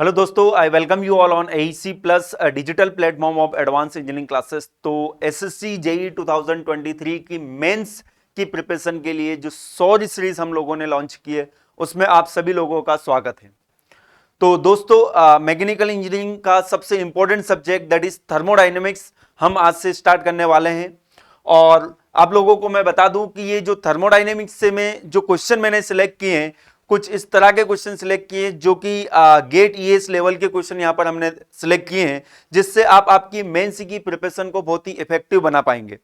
Hello दोस्तों, I welcome you all on AEC plus digital platform of advance engineering classes. तो SSC JE 2023 की mains की preparation के लिए जो 100 सीरीज हम लोगों ने लॉन्च की है उसमें आप सभी लोगों का स्वागत है। तो दोस्तों, मैकेनिकल इंजीनियरिंग का सबसे important subject that is thermodynamics हम आज से स्टार्ट करने वाले हैं। और आप लोगों को मैं बता दूं कि ये जो थर्मोडायनेमिक्स से में जो क्वेश्चन मैंने सिलेक्ट किए हैं, कुछ इस तरह के क्वेश्चन सिलेक्ट किए हैं जो कि गेट ईएस लेवल के क्वेश्चन यहां पर हमने सिलेक्ट किए हैं, जिससे आप आपकी मेंस की प्रिपरेशन को बहुत ही इफेक्टिव बना पाएंगे।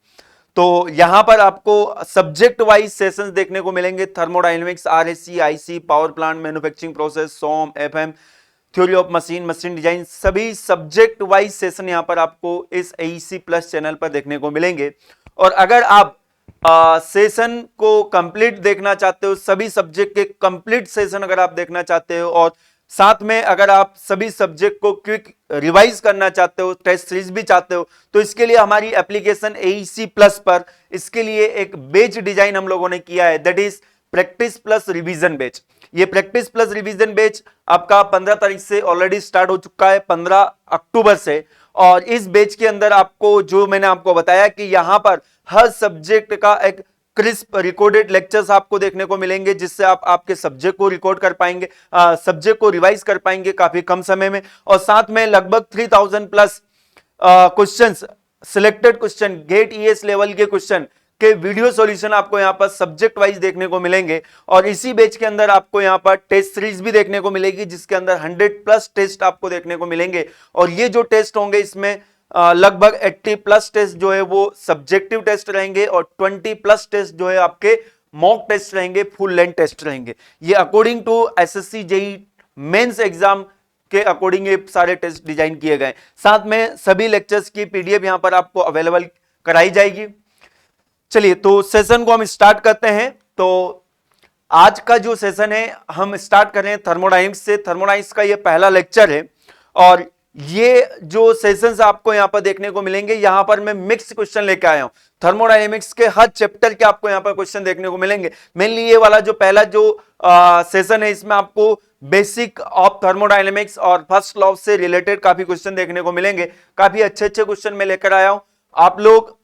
तो यहां पर आपको सब्जेक्ट वाइज सेशंस देखने को मिलेंगे। Thermodynamics, RSC, IC, power plant, manufacturing process, SOM, FM, theory of machine, machine design, सभी सब्जेक्ट वाइज सेशन यहां पर आपको इस AEC प्लस चैनल पर देखने को मिलेंगे। और अगर आप सेशन को कंप्लीट देखना चाहते हो, सभी सब्जेक्ट के कंप्लीट सेशन अगर आप देखना चाहते हो, और साथ में अगर आप सभी सब्जेक्ट को क्विक रिवाइज करना चाहते हो, टेस्ट सीरीज भी चाहते हो, तो इसके लिए हमारी एप्लीकेशन AEC प्लस पर इसके लिए एक बैच डिजाइन हम लोगों ने किया है, that is practice plus revision batch. ये प्रैक्टिस प्लस रिवीजन बैच आपका 15 तारीख से ऑलरेडी स्टार्ट हो चुका है, 15 अक्टूबर से। और इस बैच के अंदर आपको जो मैंने आपको बताया कि यहां पर हर सब्जेक्ट का एक क्रिस्प रिकॉर्डेड लेक्चर्स आपको देखने को मिलेंगे, जिससे आप आपके सब्जेक्ट को रिकॉर्ड कर पाएंगे, सब्जेक्ट को रिवाइज कर पाएंगे काफी कम समय में। और साथ में लगभग 3000 plus questions, selected question, GATE ES level के क्वेश्चन के वीडियो सॉल्यूशन आपको यहां पर सब्जेक्ट वाइज देखने को मिलेंगे। और इसी बैच के अंदर आपको यहां पर टेस्ट सीरीज भी देखने को मिलेगी, जिसके अंदर 100 प्लस टेस्ट आपको देखने को मिलेंगे। और ये जो टेस्ट होंगे इसमें लगभग 80 प्लस टेस्ट जो है वो सब्जेक्टिव टेस्ट रहेंगे, और 20 प्लस टेस्ट जो है आपके मॉक टेस्ट रहेंगे, फुल लेंथ टेस्ट रहेंगे। ये according to SSC JE mains exam के अकॉर्डिंग ये सारे टेस्ट डिजाइन किए गए। साथ में सभी लेक्चर्स की पीडीएफ यहां पर आपको अवेलेबल कराई जाएगी। चलिए, तो सेशन को हम स्टार्ट करते हैं। तो आज का जो सेशन है हम स्टार्ट कर रहे हैं थर्मोडायनेमिक्स से। थर्मोडायनेमिक्स का ये पहला लेक्चर है, और ये जो सेशंस आपको यहां पर देखने को मिलेंगे, यहां पर मैं मिक्स क्वेश्चन लेके आया हूं। थर्मोडायनेमिक्स के हर चैप्टर के आपको यहां पर क्वेश्चन देखने को मिलेंगे। मेनली ये वाला जो पहला जो सेशन है, इसमें आपको बेसिक ऑफ थर्मोडायनेमिक्स और फर्स्ट लॉ से रिलेटेड काफी क्वेश्चन देखने को मिलेंगे। काफी अच्छे अच्छे क्वेश्चन मैं लेकर आया हूं, आप लोग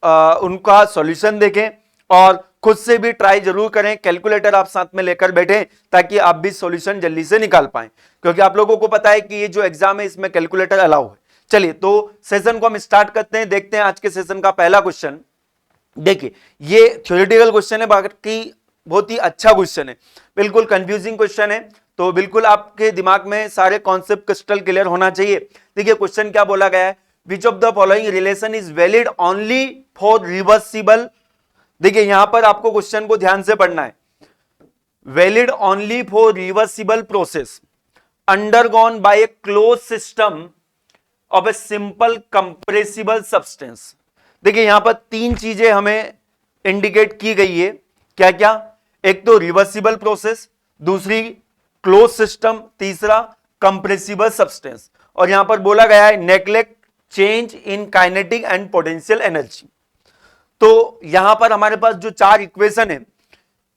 उनका सॉल्यूशन देखें और खुद से भी ट्राई जरूर करें। कैलकुलेटर आप साथ में लेकर बैठें ताकि आप भी सॉल्यूशन जल्दी से निकाल पाएं, क्योंकि आप लोगों को पता है कि ये जो एग्जाम है इसमें कैलकुलेटर अलाउ है। चलिए, तो सेशन को हम स्टार्ट करते हैं। देखते हैं आज के सेशन का पहला क्वेश्चन। देखिए, ये थ्योरेटिकल क्वेश्चन है, बाकी बहुत ही अच्छा क्वेश्चन है, बिल्कुल कंफ्यूजिंग क्वेश्चन है। तो बिल्कुल आपके दिमाग में सारे कॉन्सेप्ट क्रिस्टल क्लियर होना चाहिए। देखिए क्वेश्चन क्या बोला गया है, which of the following relation is valid only for reversible. देखिए यहां पर आपको क्वेश्चन को ध्यान से पढ़ना है। Valid only for reversible process undergone by a close system of a simple compressible substance. देखिए यहां पर तीन चीजें हमें इंडिकेट की गई है। क्या क्या? एक तो रिवर्सिबल प्रोसेस, दूसरी क्लोज सिस्टम, तीसरा कंप्रेसिबल सब्सटेंस। और यहां पर बोला गया है neglect change in kinetic and potential energy. तो यहां पर हमारे पास जो चार इक्वेशन है,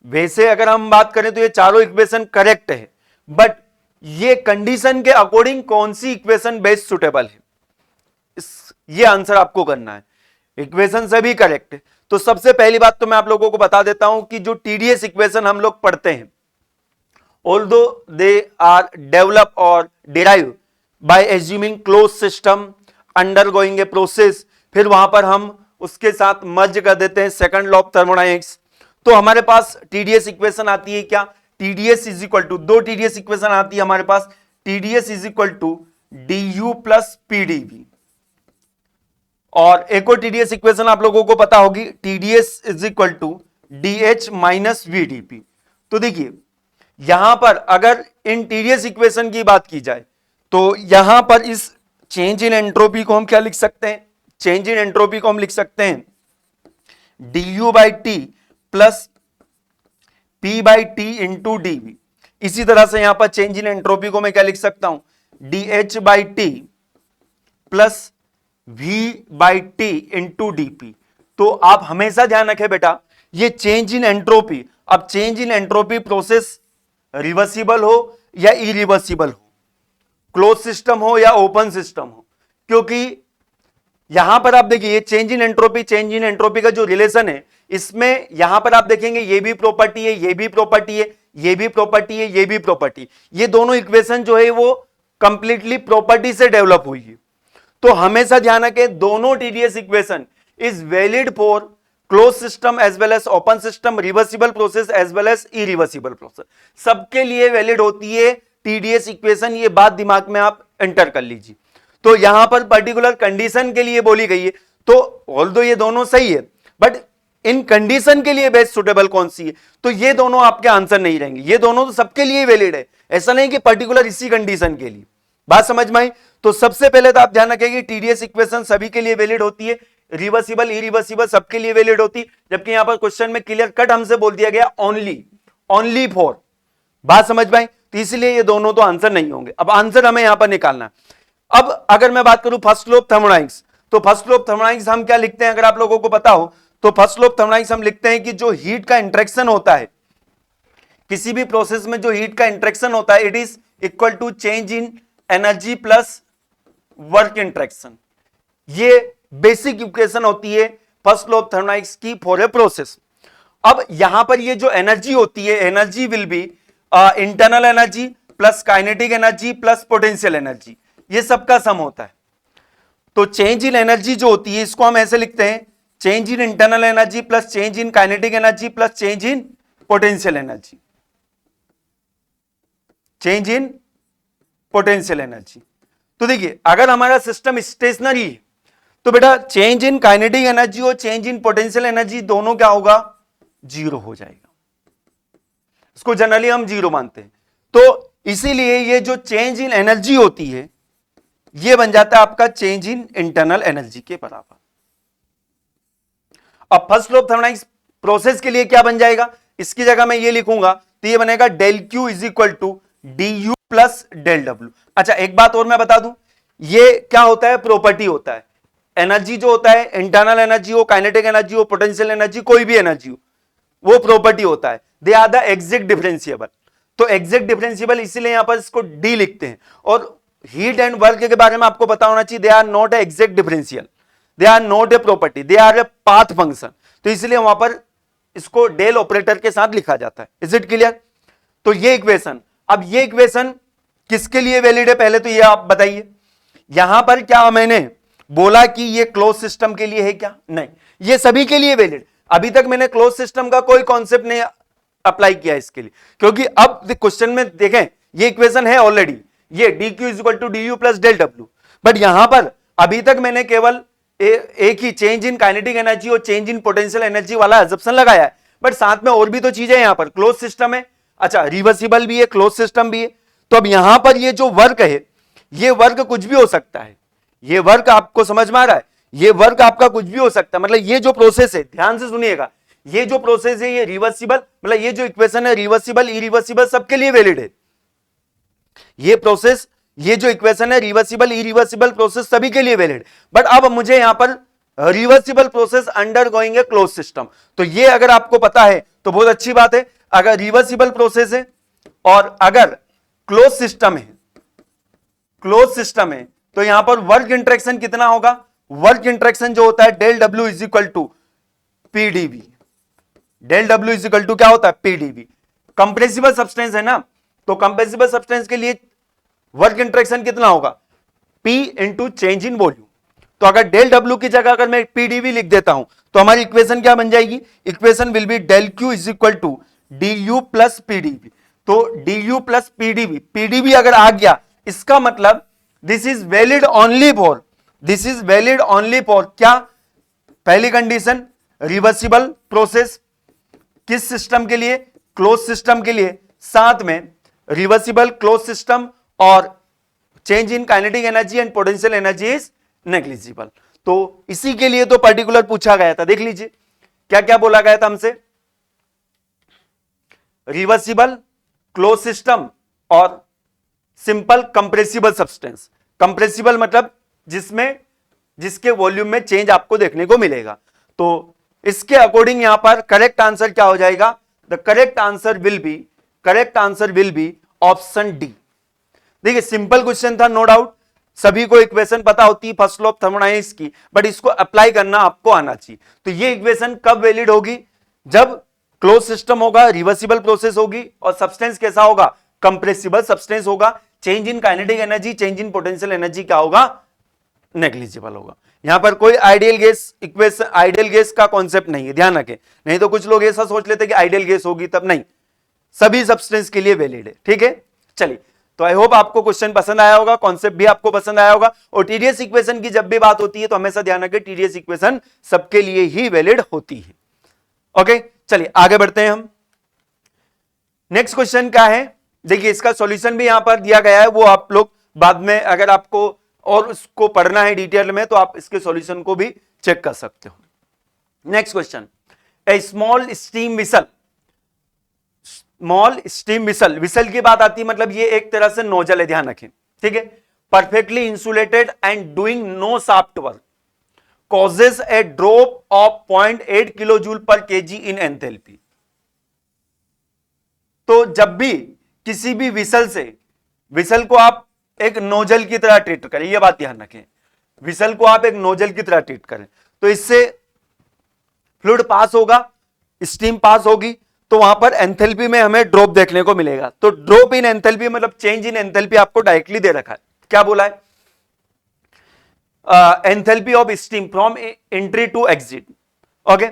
वैसे अगर हम बात करें तो ये चारों इक्वेशन करेक्ट है, बट ये कंडीशन के अकॉर्डिंग कौन सी इक्वेशन बेस्ट सुटेबल है, ये आंसर आपको करना है। इक्वेशन सभी करेक्ट है। तो सबसे पहली बात तो मैं आप लोगों को बता देता हूं कि जो टीडीएस इक्वेशन हम लोग पढ़ते हैं, ऑल्दो दे आर डेवलप और derive by assuming close system undergoing a process, फिर वहां पर हम उसके साथ मर्ज कर देते हैं सेकंड लॉ ऑफ थर्मोडायनेमिक्स। तो हमारे पास टीडीएस इक्वेशन आती है क्या? टीडीएस इज इक्वल टू, दो टीडीएस इक्वेशन आती है हमारे पास। TDS is equal to D U plus PDV, और एक और टीडीएस इक्वेशन आप लोगों को पता होगी, TDS is equal to D H minus VDP. तो देखिए यहां पर अगर इन टीडीएस इक्वेशन की बात की जाए तो यहां पर इस चेंज इन एंट्रोपी को हम क्या लिख सकते हैं? चेंज इन एंट्रोपी को हम लिख सकते हैं D U by T plus P by T into D V. इसी तरह से यहां पर चेंज इन एंट्रोपी को मैं क्या लिख सकता हूं? D H by T plus V by T into DP. तो आप हमेशा ध्यान रखें बेटा, ये चेंज इन एंट्रोपी, अब change in entropy process reversible हो या इरिवर्सिबल हो, क्लोज सिस्टम हो या ओपन सिस्टम हो, क्योंकि यहां पर आप देखिए चेंज इन एंट्रोपी का जो रिलेशन है, इसमें यहां पर आप देखेंगे ये भी प्रॉपर्टी है, ये भी प्रॉपर्टी है, ये भी प्रॉपर्टी है, ये भी प्रॉपर्टी, ये दोनों इक्वेशन जो है वो कंप्लीटली प्रॉपर्टी से डेवलप हुई है। तो हमेशा ध्यान रखें दोनों TDS equation is valid for close system as well as open system, reversible process as well as irreversible process, सबके लिए वैलिड होती है टीडीएस इक्वेशन। ये बात दिमाग में आप एंटर कर लीजिए। तो यहां पर पर्टिकुलर कंडीशन के लिए बोली गई है, तो ऑल्दो ये दोनों सही है, बट इन कंडीशन के लिए बेस्ट सुटेबल कौन सी है, तो ये दोनों आपके आंसर नहीं रहेंगे। ये दोनों तो सबके लिए वैलिड है, ऐसा नहीं कि पर्टिकुलर इसी कंडीशन के लिए। बात समझ में आई? तो सबसे पहले तो आप ध्यान रखेंगे टीडीएस इक्वेशन सभी के लिए वैलिड होती है, रिवर्सिबल इरिवर्सिबल सबके लिए वैलिड होती है, जबकि यहां पर क्वेश्चन में क्लियर कट हमसे बोल दिया गया ओनली फॉर। बात समझ में आई? तो इसलिए ये दोनों तो आंसर नहीं होंगे। अब आंसर हमें यहां पर निकालना। अब अगर मैं बात करूं फर्स्ट लॉ ऑफ थर्मोडायनामिक्स, तो फर्स्ट लॉ ऑफ थर्मोडायनामिक्स हम क्या लिखते हैं, अगर आप लोगों को पता हो तो फर्स्ट लॉ ऑफ थर्मोडायनामिक्स हम लिखते हैं कि जो हीट का इंटरेक्शन होता है किसी भी प्रोसेस में, जो हीट का इंटरेक्शन होता है, it is equal to change in energy plus work interaction. ये बेसिक इक्वेशन होती है फर्स्ट लॉ ऑफ थर्मोडायनामिक्स की फॉर ए प्रोसेस। अब यहां पर ये जो एनर्जी होती है, energy will be internal energy plus kinetic energy plus potential energy, ये सबका सम होता है। तो चेंज इन एनर्जी जो होती है इसको हम ऐसे लिखते हैं change in internal energy plus change in kinetic energy plus change in potential energy, change in potential energy. तो देखिए अगर हमारा सिस्टम स्टेशनरी है तो बेटा चेंज इन काइनेटिक एनर्जी और चेंज इन पोटेंशियल एनर्जी दोनों क्या होगा, जीरो हो जाएगा। इसको जनरली हम जीरो मानते हैं। तो इसीलिए ये जो चेंज इन एनर्जी होती है ये बन जाता है आपका चेंज इन इंटरनल एनर्जी के बराबर। अब first law of thermodynamics process के लिए क्या बन जाएगा, इसकी जगह मैं ये लिखूंगा तो ये बनेगा del Q is equal to D U plus del W. अच्छा एक बात और मैं बता दूं, ये क्या होता है, प्रॉपर्टी होता है। एनर्जी जो होता है, इंटरनल एनर्जी हो, काइनेटिक एनर्जी हो, पोटेंशियल एनर्जी, कोई भी एनर्जी हो, वो प्रॉपर्टी होता है। They are the exact differentiable. तो एग्जैक्ट डिफरेंशिएबल इसीलिए यहां पर इसको डी लिखते हैं। और हीट एंड वर्क के बारे में आपको पता होना चाहिए, they are not a exact differential, they are not a property, they are a path function. तो इसलिए वहां पर इसको डेल ऑपरेटर के साथ लिखा जाता है। Is it clear? तो ये इक्वेशन, अब ये इक्वेशन किसके लिए वैलिड है पहले तो ये आप बताइए। यहां पर क्या मैंने बोला कि ये क्लोज सिस्टम के लिए है क्या? नहीं, ये सभी के लिए वैलिड। अभी तक मैंने क्लोज सिस्टम का कोई कॉन्सेप्ट नहीं अप्लाई किया इसके लिए, क्योंकि अब क्वेश्चन में देखें ये इक्वेशन है ऑलरेडी, ये D Q is equal to D U plus del W. But यहां पर अभी तक मैंने केवल एक ही चेंज इन काइनेटिक एनर्जी और चेंज इन पोटेंशियल एनर्जी वाला अजम्पशन लगाया है, बट साथ में और भी तो चीजें यहां पर क्लोज सिस्टम है, अच्छा रिवर्सिबल भी है, क्लोज सिस्टम भी है। तो अब यहां पर ये जो वर्क है, ये वर्क कुछ भी हो सकता है। ये वर्क आपको समझ में आ रहा है, ये वर्क आपका कुछ भी हो सकता है। मतलब ये जो प्रोसेस है, ध्यान से सुनिएगा, ये जो प्रोसेस है ये रिवर्सिबल, मतलब ये जो इक्वेशन है रिवर्सिबल इरिवर्सिबल सबके लिए वैलिड है। ये प्रोसेस, ये जो इक्वेशन है रिवर्सिबल इरिवर्सिबल प्रोसेस सभी के लिए वैलिड। बट अब मुझे यहां पर रिवर्सिबल प्रोसेस अंडर गोइंग ए क्लोज सिस्टम, तो ये अगर आपको पता है तो बहुत अच्छी बात है। अगर रिवर्सिबल प्रोसेस है और अगर क्लोज सिस्टम है, क्लोज सिस्टम है, तो यहां पर वर्क इंटरेक्शन कितना होगा, वर्क इंटरेक्शन जो होता है del W is equal to PDV. Del W is equal to क्या होता है, पीडीवी। कंप्रेसिबल सब्सटेंस है ना, तो कंप्रेसिबल सब्सटेंस के लिए वर्क इंटरेक्शन कितना होगा, P into change in volume. तो अगर डेल डब्ल्यू की जगह अगर मैं पीडीवी लिख देता हूं तो हमारी इक्वेशन क्या बन जाएगी, equation will be del Q is equal to D U plus PDV. तो D U plus PDV, PDV अगर आ गया इसका मतलब this is valid only for, this is valid only for क्या, पहली कंडीशन रिवर्सिबल प्रोसेस, किस सिस्टम के लिए, क्लोज सिस्टम के लिए, साथ में रिवर्सिबल क्लोज सिस्टम और change in kinetic energy and potential energy is negligible. तो इसी के लिए तो पर्टिकुलर पूछा गया था। देख लीजिए क्या क्या बोला गया था हमसे, रिवर्सिबल क्लोज सिस्टम और सिंपल कंप्रेसिबल सब्सटेंस। कंप्रेसिबल मतलब जिसमें, जिसके वॉल्यूम में चेंज आपको देखने को मिलेगा। तो इसके अकॉर्डिंग यहां पर करेक्ट आंसर क्या हो जाएगा, the correct answer will be option D. देखिए सिंपल क्वेश्चन था, नो डाउट, सभी को इक्वेशन पता होती है फर्स्ट लॉ ऑफ थर्मोडायनेमिक्स की, बट इसको अप्लाई करना आपको आना चाहिए। तो ये इक्वेशन कब वैलिड होगी? जब क्लोज सिस्टम होगा, रिवर्सिबल प्रोसेस होगी, और सब्सटेंस कैसा होगा? कंप्रेसिबल सब्सटेंस होगा। Change in kinetic energy, change in potential energy क्या होगा? नेग्लिजिबल होगा। यहां पर कोई ideal gas equation, ideal gas का कॉन्सेप्ट नहीं है, ध्यान रखें। नहीं तो कुछ लोग ऐसा सोच लेते कि आइडियल गैस होगी तब, नहीं, सभी सब्सटेंस के लिए वैलिड है। ठीक है, चलिए, तो आई होप आपको क्वेश्चन पसंद आया होगा, कॉन्सेप्ट भी आपको पसंद आया होगा। और टीडीएस इक्वेशन की जब भी बात होती है तो हमेशा ध्यान रखें टीडीएस इक्वेशन सबके लिए ही वैलिड होती है। ओके, चलिए आगे बढ़ते हैं हम। नेक्स्ट क्वेश्चन क्या है? देखिए इसका सॉल्यूशन भी यहां पर दिया गया है, वो आप लोग बाद में अगर आपको और उसको पढ़ना है डिटेल में तो आप इसके सॉल्यूशन को भी चेक कर सकते हो। Next question, a small steam whistle, small steam whistle, whistle की बात आती है मतलब ये एक तरह से नोजल है, ध्यान रखें, ठीक है। Perfectly insulated and doing no shaft work causes a drop of 0.8 kilojoule per KG in enthalpy. तो जब भी किसी भी विसल से, विसल को आप एक नोजल की तरह ट्रीट करें, यह बात ध्यान रखें, विसल को आप एक नोजल की तरह ट्रीट करें तो इससे फ्लूइड पास होगा, स्टीम पास होगी, तो वहां पर एंथैल्पी में हमें ड्रॉप देखने को मिलेगा। तो ड्रॉप इन एंथैल्पी मतलब चेंज इन एंथैल्पी आपको डायरेक्टली दे रखा है, क्या बोला है? Enthalpy of steam from entry to exit. Okay,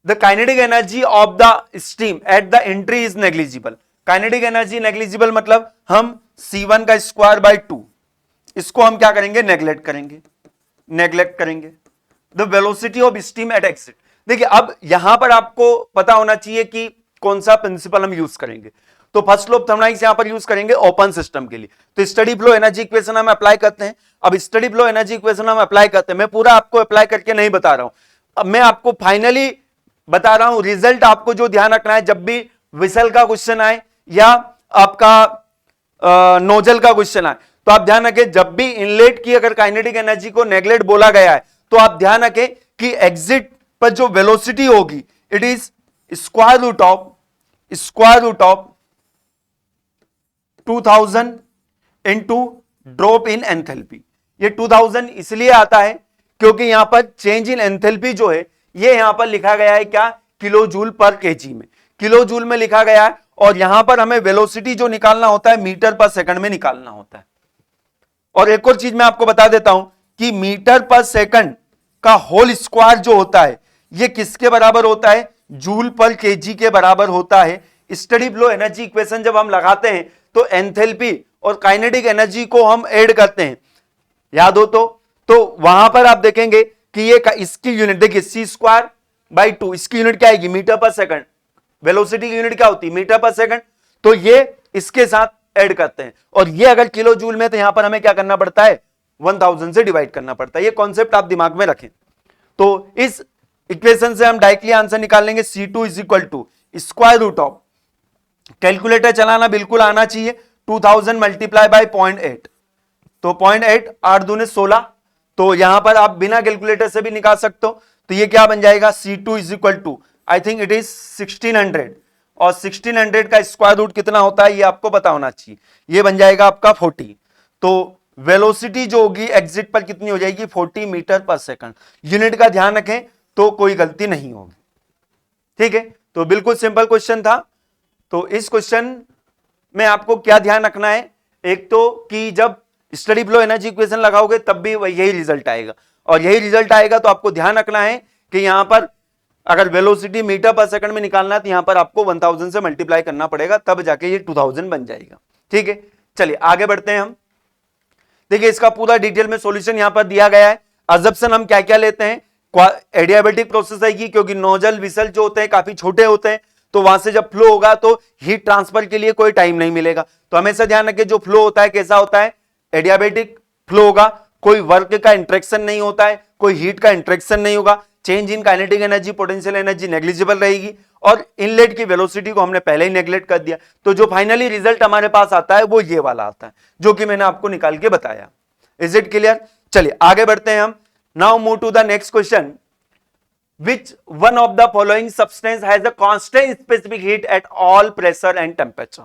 the kinetic energy of the steam at the entry is negligible. Kinetic energy negligible मतलब हम C1 का स्क्वायर बाय 2, इसको हम क्या करेंगे? नेग्लेक्ट करेंगे, नेग्लेक्ट करेंगे। The velocity of steam eight exit, देखिए अब यहां पर आपको पता होना चाहिए कि कौन सा प्रिंसिपल हम यूज करेंगे। तो फर्स्ट लॉ ऑफ थर्मोडायनामिक्स यहां पर यूज करेंगे ओपन सिस्टम के लिए, तो स्टडी फ्लो एनर्जी इक्वेशन हम अप्लाई करते हैं। अब स्टडी फ्लो एनर्जी इक्वेशन हम अप्लाई करते हैं, मैं पूरा आपको अप्लाई करके नहीं बता रहा हूं, अब मैं आपको फाइनली बता रहा हूं रिजल्ट। आपको जो ध्यान रखना है, जब भी विसल का क्वेश्चन आए या आपका नोजल का क्वेश्चन आए तो आप ध्यान रखें, जब भी इनलेट की अगर काइनेटिक एनर्जी को नेग्लेक्ट बोला गया है तो आप ध्यान रखें कि एग्जिट पर जो वेलोसिटी होगी it is square root of 2000 into drop in enthalpy. ये 2000 इसलिए आता है क्योंकि यहां पर चेंज इन एंथैल्पी जो है ये यहां पर लिखा गया है क्या? किलो जूल पर केजी में, किलो जूल में लिखा गया है, और यहां पर हमें वेलोसिटी जो निकालना होता है मीटर पर सेकंड में निकालना होता है। और एक और चीज मैं आपको बता देता हूं कि मीटर पर सेकंड का होल स्क्वायर जो होता है ये किसके बराबर होता है? जूल पर केजी के बराबर होता है। स्टडी फ्लो एनर्जी इक्वेशन जब हम लगाते हैं तो एंथैल्पी और काइनेटिक एनर्जी को हम ऐड करते हैं, याद हो तो वहां पर आप देखेंगे कि ये इसकी यूनिट देखिए सी स्क्वायर बाई 2, इसकी यूनिट क्या आएगी? Metre per second. वेलोसिटी की यूनिट क्या होती है? Metre per second. तो ये इसके साथ ऐड करते हैं, और ये अगर किलो जूल में तो यहां पर हमें क्या करना पड़ता है? 1000 से डिवाइड करना पड़ता है। ये कॉन्सेप्ट आप दिमाग में रखें। तो इस इक्वेशन से हम डायरेक्टली आंसर निकाल लेंगे, C2 is equal to square root of, calculator चलाना बिल्कुल आना चाहिए, 2000 मल्टीप्लाई बाय 0.8, तो 0.8 8 दूने 16, तो यहां पर आप बिना कैलकुलेटर से भी निकाल सकते हो। तो ये क्या बन जाएगा? C2 is equal to I think it is 1600, और 1600 का स्क्वायर रूट कितना होता है ये आपको पता होना चाहिए, ये बन जाएगा आपका 40। तो वेलोसिटी जो होगी एग्जिट पर कितनी हो जाएगी? 40 मीटर पर सेकंड। यूनिट का ध्यान रखें तो कोई गलती नहीं होगी, ठीक है। तो बिल्कुल सिंपल क्वेश्चन था। तो इस क्वेश्चन में आपको क्या ध्यान रखना है? एक तो कि जब स्टडी फ्लो एनर्जी इक्वेशन लगाओगे तब भी यही रिजल्ट आएगा, और यही रिजल्ट आएगा तो आपको ध्यान रखना है कि यहां पर अगर वेलोसिटी मीटर पर सेकंड में निकालना है तो यहां पर आपको 1000 से मल्टीप्लाई करना पड़ेगा, तब जाके ये 2000 बन जाएगा, ठीक है। चलिए आगे बढ़ते हैं हम। देखिए इसका पूरा डिटेल में सॉल्यूशन यहां पर दिया गया है। अजम्पशन हम क्या क्या लेते हैं? एडियाबेटिक प्रोसेस है क्योंकि नोजल विसल जो होते हैं काफी छोटे होते हैं, तो वहां से जब फ्लो होगा तो हीट ट्रांसफर के लिए कोई टाइम नहीं मिलेगा। तो हमेशा ध्यान रखें जो फ्लो होता है कैसा होता है? एडियाबेटिक फ्लो होगा, कोई वर्क का इंट्रैक्शन नहीं होता है, कोई हीट का इंट्रैक्शन नहीं होगा, change in kinetic energy potential energy negligible रहेगी, और इनलेट की वेलोसिटी को हमने पहले ही नेग्लेक्ट कर दिया। तो जो फाइनली रिजल्ट हमारे पास आता है वो ये वाला आता है जो कि मैंने आपको निकाल के बताया। Is it clear? चलिए आगे बढ़ते हैं हम। Now move to the next question. Which one of the following substance has a constant specific heat at all pressure and temperature?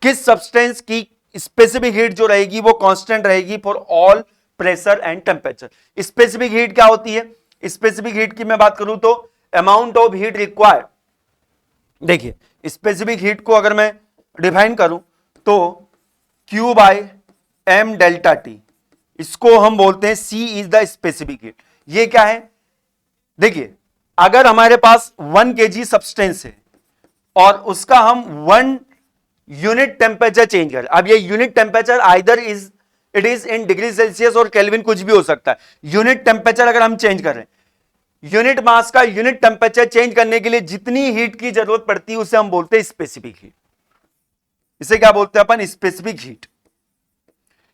किस सब्सटेंस की स्पेसिफिक हीट जो रहेगी वो कांस्टेंट रहेगी for all pressure and temperature. Specific heat क्या होती है? Specific heat की मैं बात करूं तो अमाउंट ऑफ हीट रिक्वायर्ड, देखिए स्पेसिफिक हीट को अगर मैं डिफाइन करूं तो Q by M delta T, इसको हम बोलते हैं C is the specific heat. ये क्या है? देखिए अगर हमारे पास 1 kg सब्सटेंस है और उसका हम 1 यूनिट टेम्परेचर चेंज करें, अब ये unit temperature either it is in degree Celsius और केल्विन, कुछ भी हो सकता है। यूनिट टेम्परेचर अगर हम चेंज करें, यूनिट मास का यूनिट टेम्परेचर चेंज करने के लिए जितनी हीट की जरूरत पड़ती है उसे हम बोलते हैं स्पेसिफिक हीट। इसे क्या बोलते हैं अपन? Specific heat.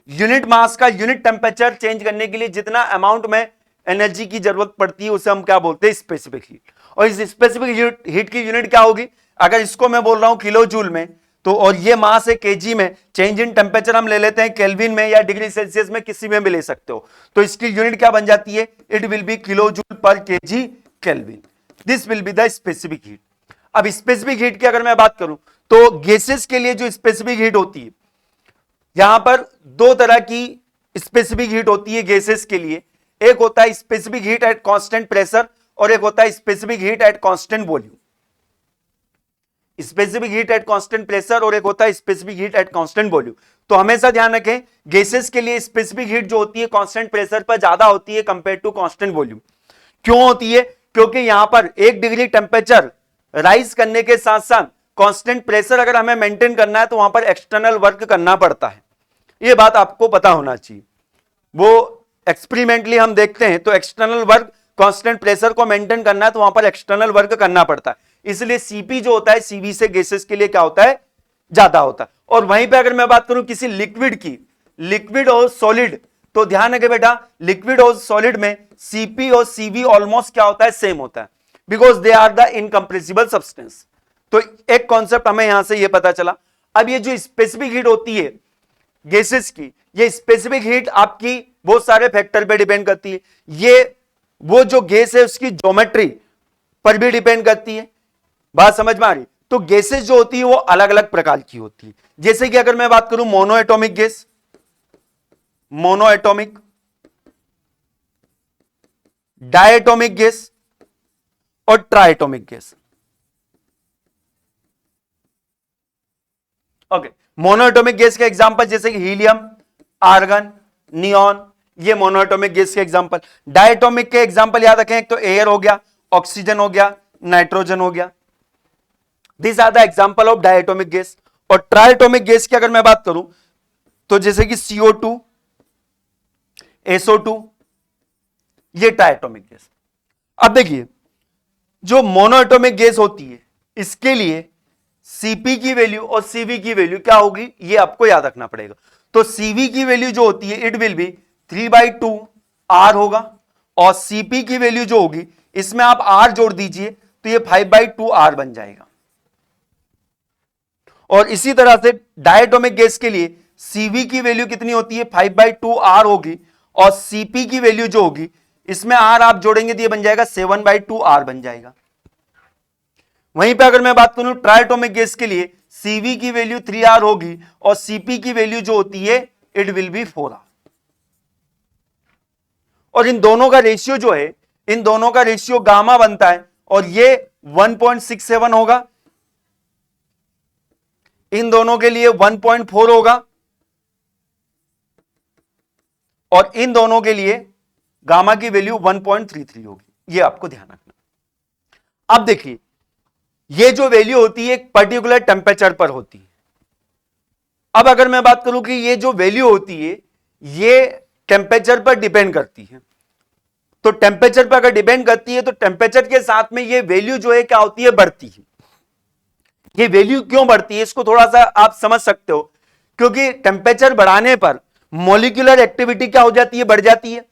यूनिट मास का यूनिट टेम्परेचर चेंज करने के लिए जितना अमाउंट में एनर्जी की जरूरत पड़ती है उसे हम क्या बोलते हैं? Specific heat. और इस स्पेसिफिक हीट की यूनिट क्या होगी? अगर इसको मैं बोल रहा हूं किलो जूल में, तो और ये मास है केजी में, चेंज इन टेम्परेचर हम ले लेते हैं केल्विन में या डिग्री सेल्सियस में, किसी में भी ले सकते हो। तो इसकी यूनिट क्या बन जाती है? It will B kilo joule per KG kelvin. This will be the specific heat. अब स्पेसिफिक हीट की अगर मैं बात करूं तो गैसेस के लिए जो स्पेसिफिक हीट होती है, यहां पर दो तरह की स्पेसिफिक हीट होती है गैसेस के लिए। एक होता है specific heat at constant pressure और एक होता है specific heat at constant volume. Specific heat at constant pressure और एक होता है specific heat at constant volume. तो हमेशा ध्यान रखें गैसेस के लिए स्पेसिफिक हीट जो होती है कांस्टेंट प्रेशर पर ज्यादा होती है कंपेयर टू कांस्टेंट वॉल्यूम। क्यों होती है? क्योंकि यहां पर 1 डिग्री टेम्परेचर राइज करने के साथ साथ कांस्टेंट प्रेशर अगर हमें मेंटेन करना है तो वहां पर एक्सटर्नल वर्क करना पड़ता है। यह बात आपको पता होना चाहिए। वो एक्सपेरिमेंटली हम देखते हैं तो एक्सटर्नल वर्क, कांस्टेंट प्रेशर को मेंटेन करना है तो वहां पर एक्सटर्नल वर्क करना पड़ता है। इसलिए सीपी जो होता है सीवी से गैसेस के लिए क्या होता है? ज्यादा होता है। और वहीं पे अगर मैं बात करूं किसी लिक्विड की, लिक्विड और सॉलिड, तो ध्यान रखे बेटा लिक्विड और सॉलिड में सीपी और सीवी ऑलमोस्ट क्या होता है? सेम होता है, because they are the incompressible substance. तो एक कॉन्सेप्ट हमें यहां से यह पता चला। अब ये जो स्पेसिफिक हीट होती है गैसेस की, ये स्पेसिफिक हीट आपकी बहुत सारे फैक्टर पे डिपेंड करती है। ये वो जो गैस है उसकी ज्योमेट्री पर भी डिपेंड करती है। बात समझ में आ रही? तो गैसेस जो होती है वो अलग अलग प्रकार की होती है। जैसे कि अगर मैं बात करूं mono atomic gas, mono atomic, diatomic gas और triatomic gas. Okay, monoatomic gas के एग्जांपल जैसे कि हीलियम, आर्गन, नियॉन, ये मोनोएटॉमिक गैस के एग्जांपल। डायटोमिक के एग्जांपल याद रखें, एक तो एयर हो गया, ऑक्सीजन हो गया, नाइट्रोजन हो गया। This are the example of diatomic gas. और ट्राइटोमिक गैस की अगर मैं बात करूं तो जैसे कि CO2, SO2, ये ट्राइटोमिक गैस। अब देखिए जो मोनोएटॉमिक गैस होती है इसके लिए सीपी की वैल्यू और सीवी की वैल्यू क्या होगी ये आपको याद रखना पड़ेगा। तो सीवी की वैल्यू जो होती है इट विल बी 3/2 R होगा और सीपी की वैल्यू जो होगी इसमें आप R जोड़ दीजिए तो ये 5/2 R बन जाएगा। और इसी तरह से डायटोमिक गैस के लिए सीवी की वैल्यू कितनी होती है? 5/2 R होगी और सीपी की वैल्यू जो होगी इसमें R आप जोड़ेंगे तो ये बन जाएगा 7/2 R बन जाएगा। वहीं पे अगर मैं बात करूं ट्राइटोमिक गैस के लिए सीवी की वैल्यू 3R होगी और सीपी की वैल्यू जो होती है इट विल बी 4R। और इन दोनों का रेशियो जो है, इन दोनों का रेशियो गामा बनता है और ये 1.67 होगा, इन दोनों के लिए 1.4 होगा और इन दोनों के लिए गामा की वैल्यू 1.33 होगी। ये आपको ध्यान रखना। अब देखिए ये जो वैल्यू होती है एक पर्टिकुलर टेम्परेचर पर होती है। अब अगर मैं बात करूं कि ये जो वैल्यू होती है ये टेम्परेचर पर डिपेंड करती है, तो टेम्परेचर पर अगर डिपेंड करती है तो टेम्परेचर के साथ में ये वैल्यू जो है क्या होती है? बढ़ती है। ये वैल्यू क्यों बढ़ती है इसको थोड़ा सा आप समझ सकते हो, क्योंकि टेम्परेचर बढ़ाने पर मॉलिक्यूलर एक्टिविटी क्या हो जाती है? बढ़ जाती है।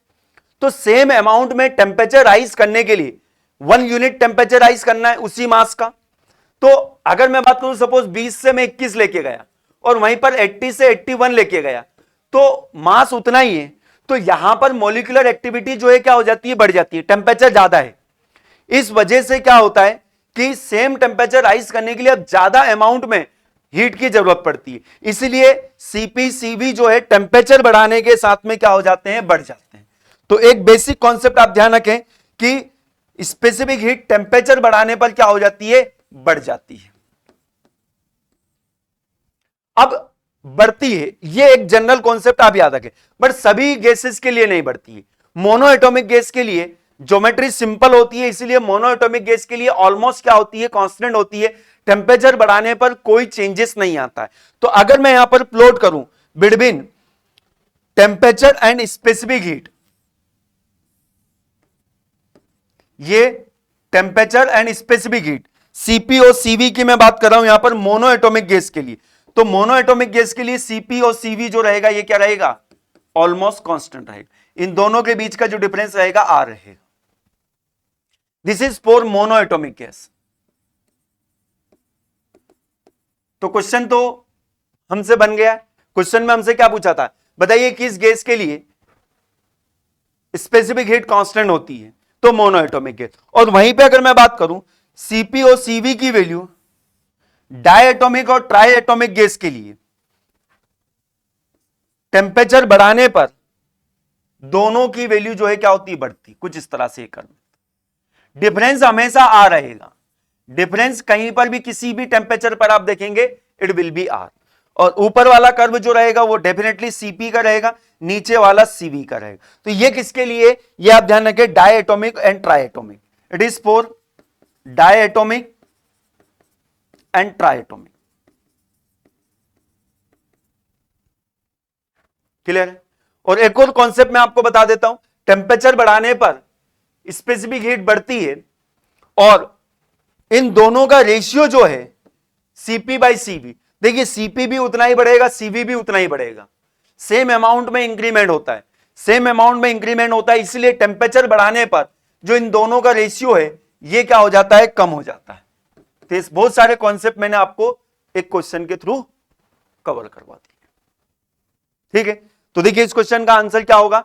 तो सेम अमाउंट में टेम्परेचर राइज करने के लिए 1 यूनिट टेम्परेचर राइज करना है उसी मास का। तो अगर मैं बात करूं सपोज 20 से मैं 21 लेके गया और वहीं पर 80 से 81 लेके गया तो मास उतना ही है, तो यहां पर मॉलिक्यूलर एक्टिविटी जो है क्या हो जाती है? बढ़ जाती है, टेम्परेचर ज्यादा है। इस वजह से क्या होता है कि सेम टेम्परेचर राइज करने के लिए अब ज्यादा अमाउंट में हीट की जरूरत पड़ती है, इसलिए सीपी सीवी जो है टेम्परेचर बढ़ाने के साथ में क्या हो जाते हैं, बढ़ जाते हैं। तो एक बेसिक कॉन्सेप्ट आप ध्यान रखें कि स्पेसिफिक हीट टेम्परेचर बढ़ाने पर क्या हो जाती है, बढ़ जाती है। अब बढ़ती है, ये एक जनरल कॉन्सेप्ट आप याद रखें, बट सभी गैसेस के लिए नहीं बढ़ती है। मोनो एटॉमिक गैस के लिए ज्योमेट्री सिंपल होती है, इसलिए मोनो एटॉमिक गैस के लिए ऑलमोस्ट क्या होती है, कांस्टेंट होती है, टेम्परेचर बढ़ाने पर कोई चेंजेस नहीं आता है। तो अगर मैं यहां पर प्लॉट करूं between temperature and specific heat, ये temperature and specific heat CP और सीवी की मैं बात कर रहा हूं यहां पर मोनो एटॉमिक गैस के लिए। तो मोनो एटॉमिक गैस के लिए सीपी और सीवी जो रहेगा ये क्या रहेगा, ऑलमोस्ट कांस्टेंट रहेगा। इन दोनों के बीच का जो डिफरेंस रहेगा आर रहेगा। This is for mono atomic gas. तो क्वेश्चन तो हमसे बन गया। क्वेश्चन में हमसे क्या पूछा था, बताइए किस गैस के लिए स्पेसिफिक हीट कांस्टेंट होती है, तो मोनो एटॉमिक गैस। और वहीं पे अगर मैं बात करूं सीपी और सीवी की वैल्यू डायएटॉमिक और ट्राई एटॉमिक गैस के लिए टेम्परेचर बढ़ाने पर दोनों की वैल्यू जो है क्या होती है, बढ़ती। कुछ इस तरह से करना, डिफरेंस हमेशा आ रहेगा। डिफरेंस कहीं पर भी किसी भी टेम्परेचर पर आप देखेंगे इट विल बी आर। और ऊपर वाला कर्व जो रहेगा वो डेफिनेटली सीपी का रहेगा, नीचे वाला सीवी का रहेगा। तो ये किसके लिए, ये आप ध्यान रखें, diatomic and triatomic. It is for diatomic and triatomic. Clear है। और एक और कॉन्सेप्ट मैं आपको बता देता हूं, टेम्परेचर बढ़ाने पर स्पेसिफिक हीट बढ़ती है और इन दोनों का रेशियो जो है सीपी बाई सीवी, देखिए सीपी भी उतना ही बढ़ेगा, सीवी भी उतना ही बढ़ेगा। सेम अमाउंट में इंक्रीमेंट होता है, सेम अमाउंट में इंक्रीमेंट होता है, इसलिए टेम्परेचर बढ़ाने पर जो इन दोनों का रेशियो है ये क्या हो जाता है, कम हो जाता है। तो इस बहुत सारे कॉन्सेप्ट मैंने आपको एक क्वेश्चन के थ्रू कवर करवा दिए। ठीक है, तो देखिए इस क्वेश्चन का आंसर क्या होगा,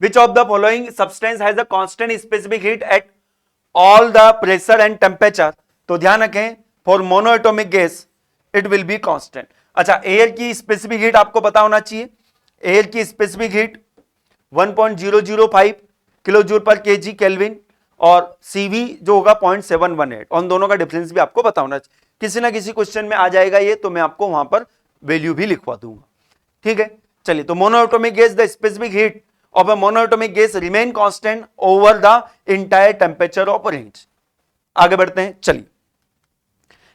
which of the following substance has a constant specific heat at all the pressure and temperature. तो ध्यान रखें for mono atomic gas it will be constant. अच्छा, एयर की स्पेसिफिक हीट आपको पता होना चाहिए, एयर की specific heat 1.005 kilo joule per KG kelvin और सीवी जो होगा 0.718। उन दोनों का डिफरेंस भी आपको पता होना चाहिए। किसी ना किसी क्वेश्चन में आ जाएगा ये, तो मैं आपको वहां पर वैल्यू भी लिखवा दूंगा। ठीक है, चलिए, तो mono atomic gas the specific heat of a monoatomic gas remain constant over the entire temperature of range। आगे बढ़ते हैं, चलिए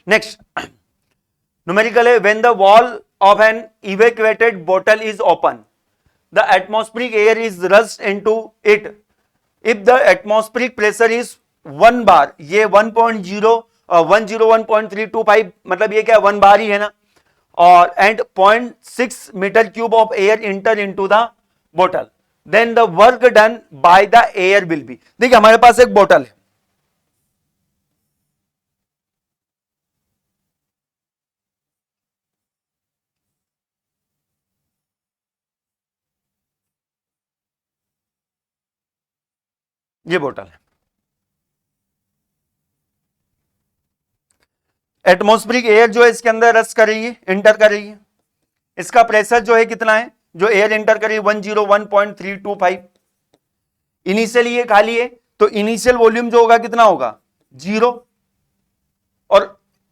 नेक्स्ट न्यूमेरिकल है, when the wall of an evacuated bottle is open the atmospheric air is rushed into it if the atmospheric pressure is 1 bar। ये 101.325 मतलब ये क्या 1 बार ही है ना, और and 0.6 metre cube of air enter into the बोतल, then the work done by the air will be. देखिए हमारे पास एक बोतल है, ये बोतल है, एटमॉस्फेरिक एयर जो है इसके अंदर रस कर रही है, इंटर कर रही है। इसका प्रेशर जो है कितना है, जो एयर इंटर कर रही है 101.325। इनिशियली ये खाली है, तो इनिशियल वॉल्यूम जो होगा कितना होगा, 0। और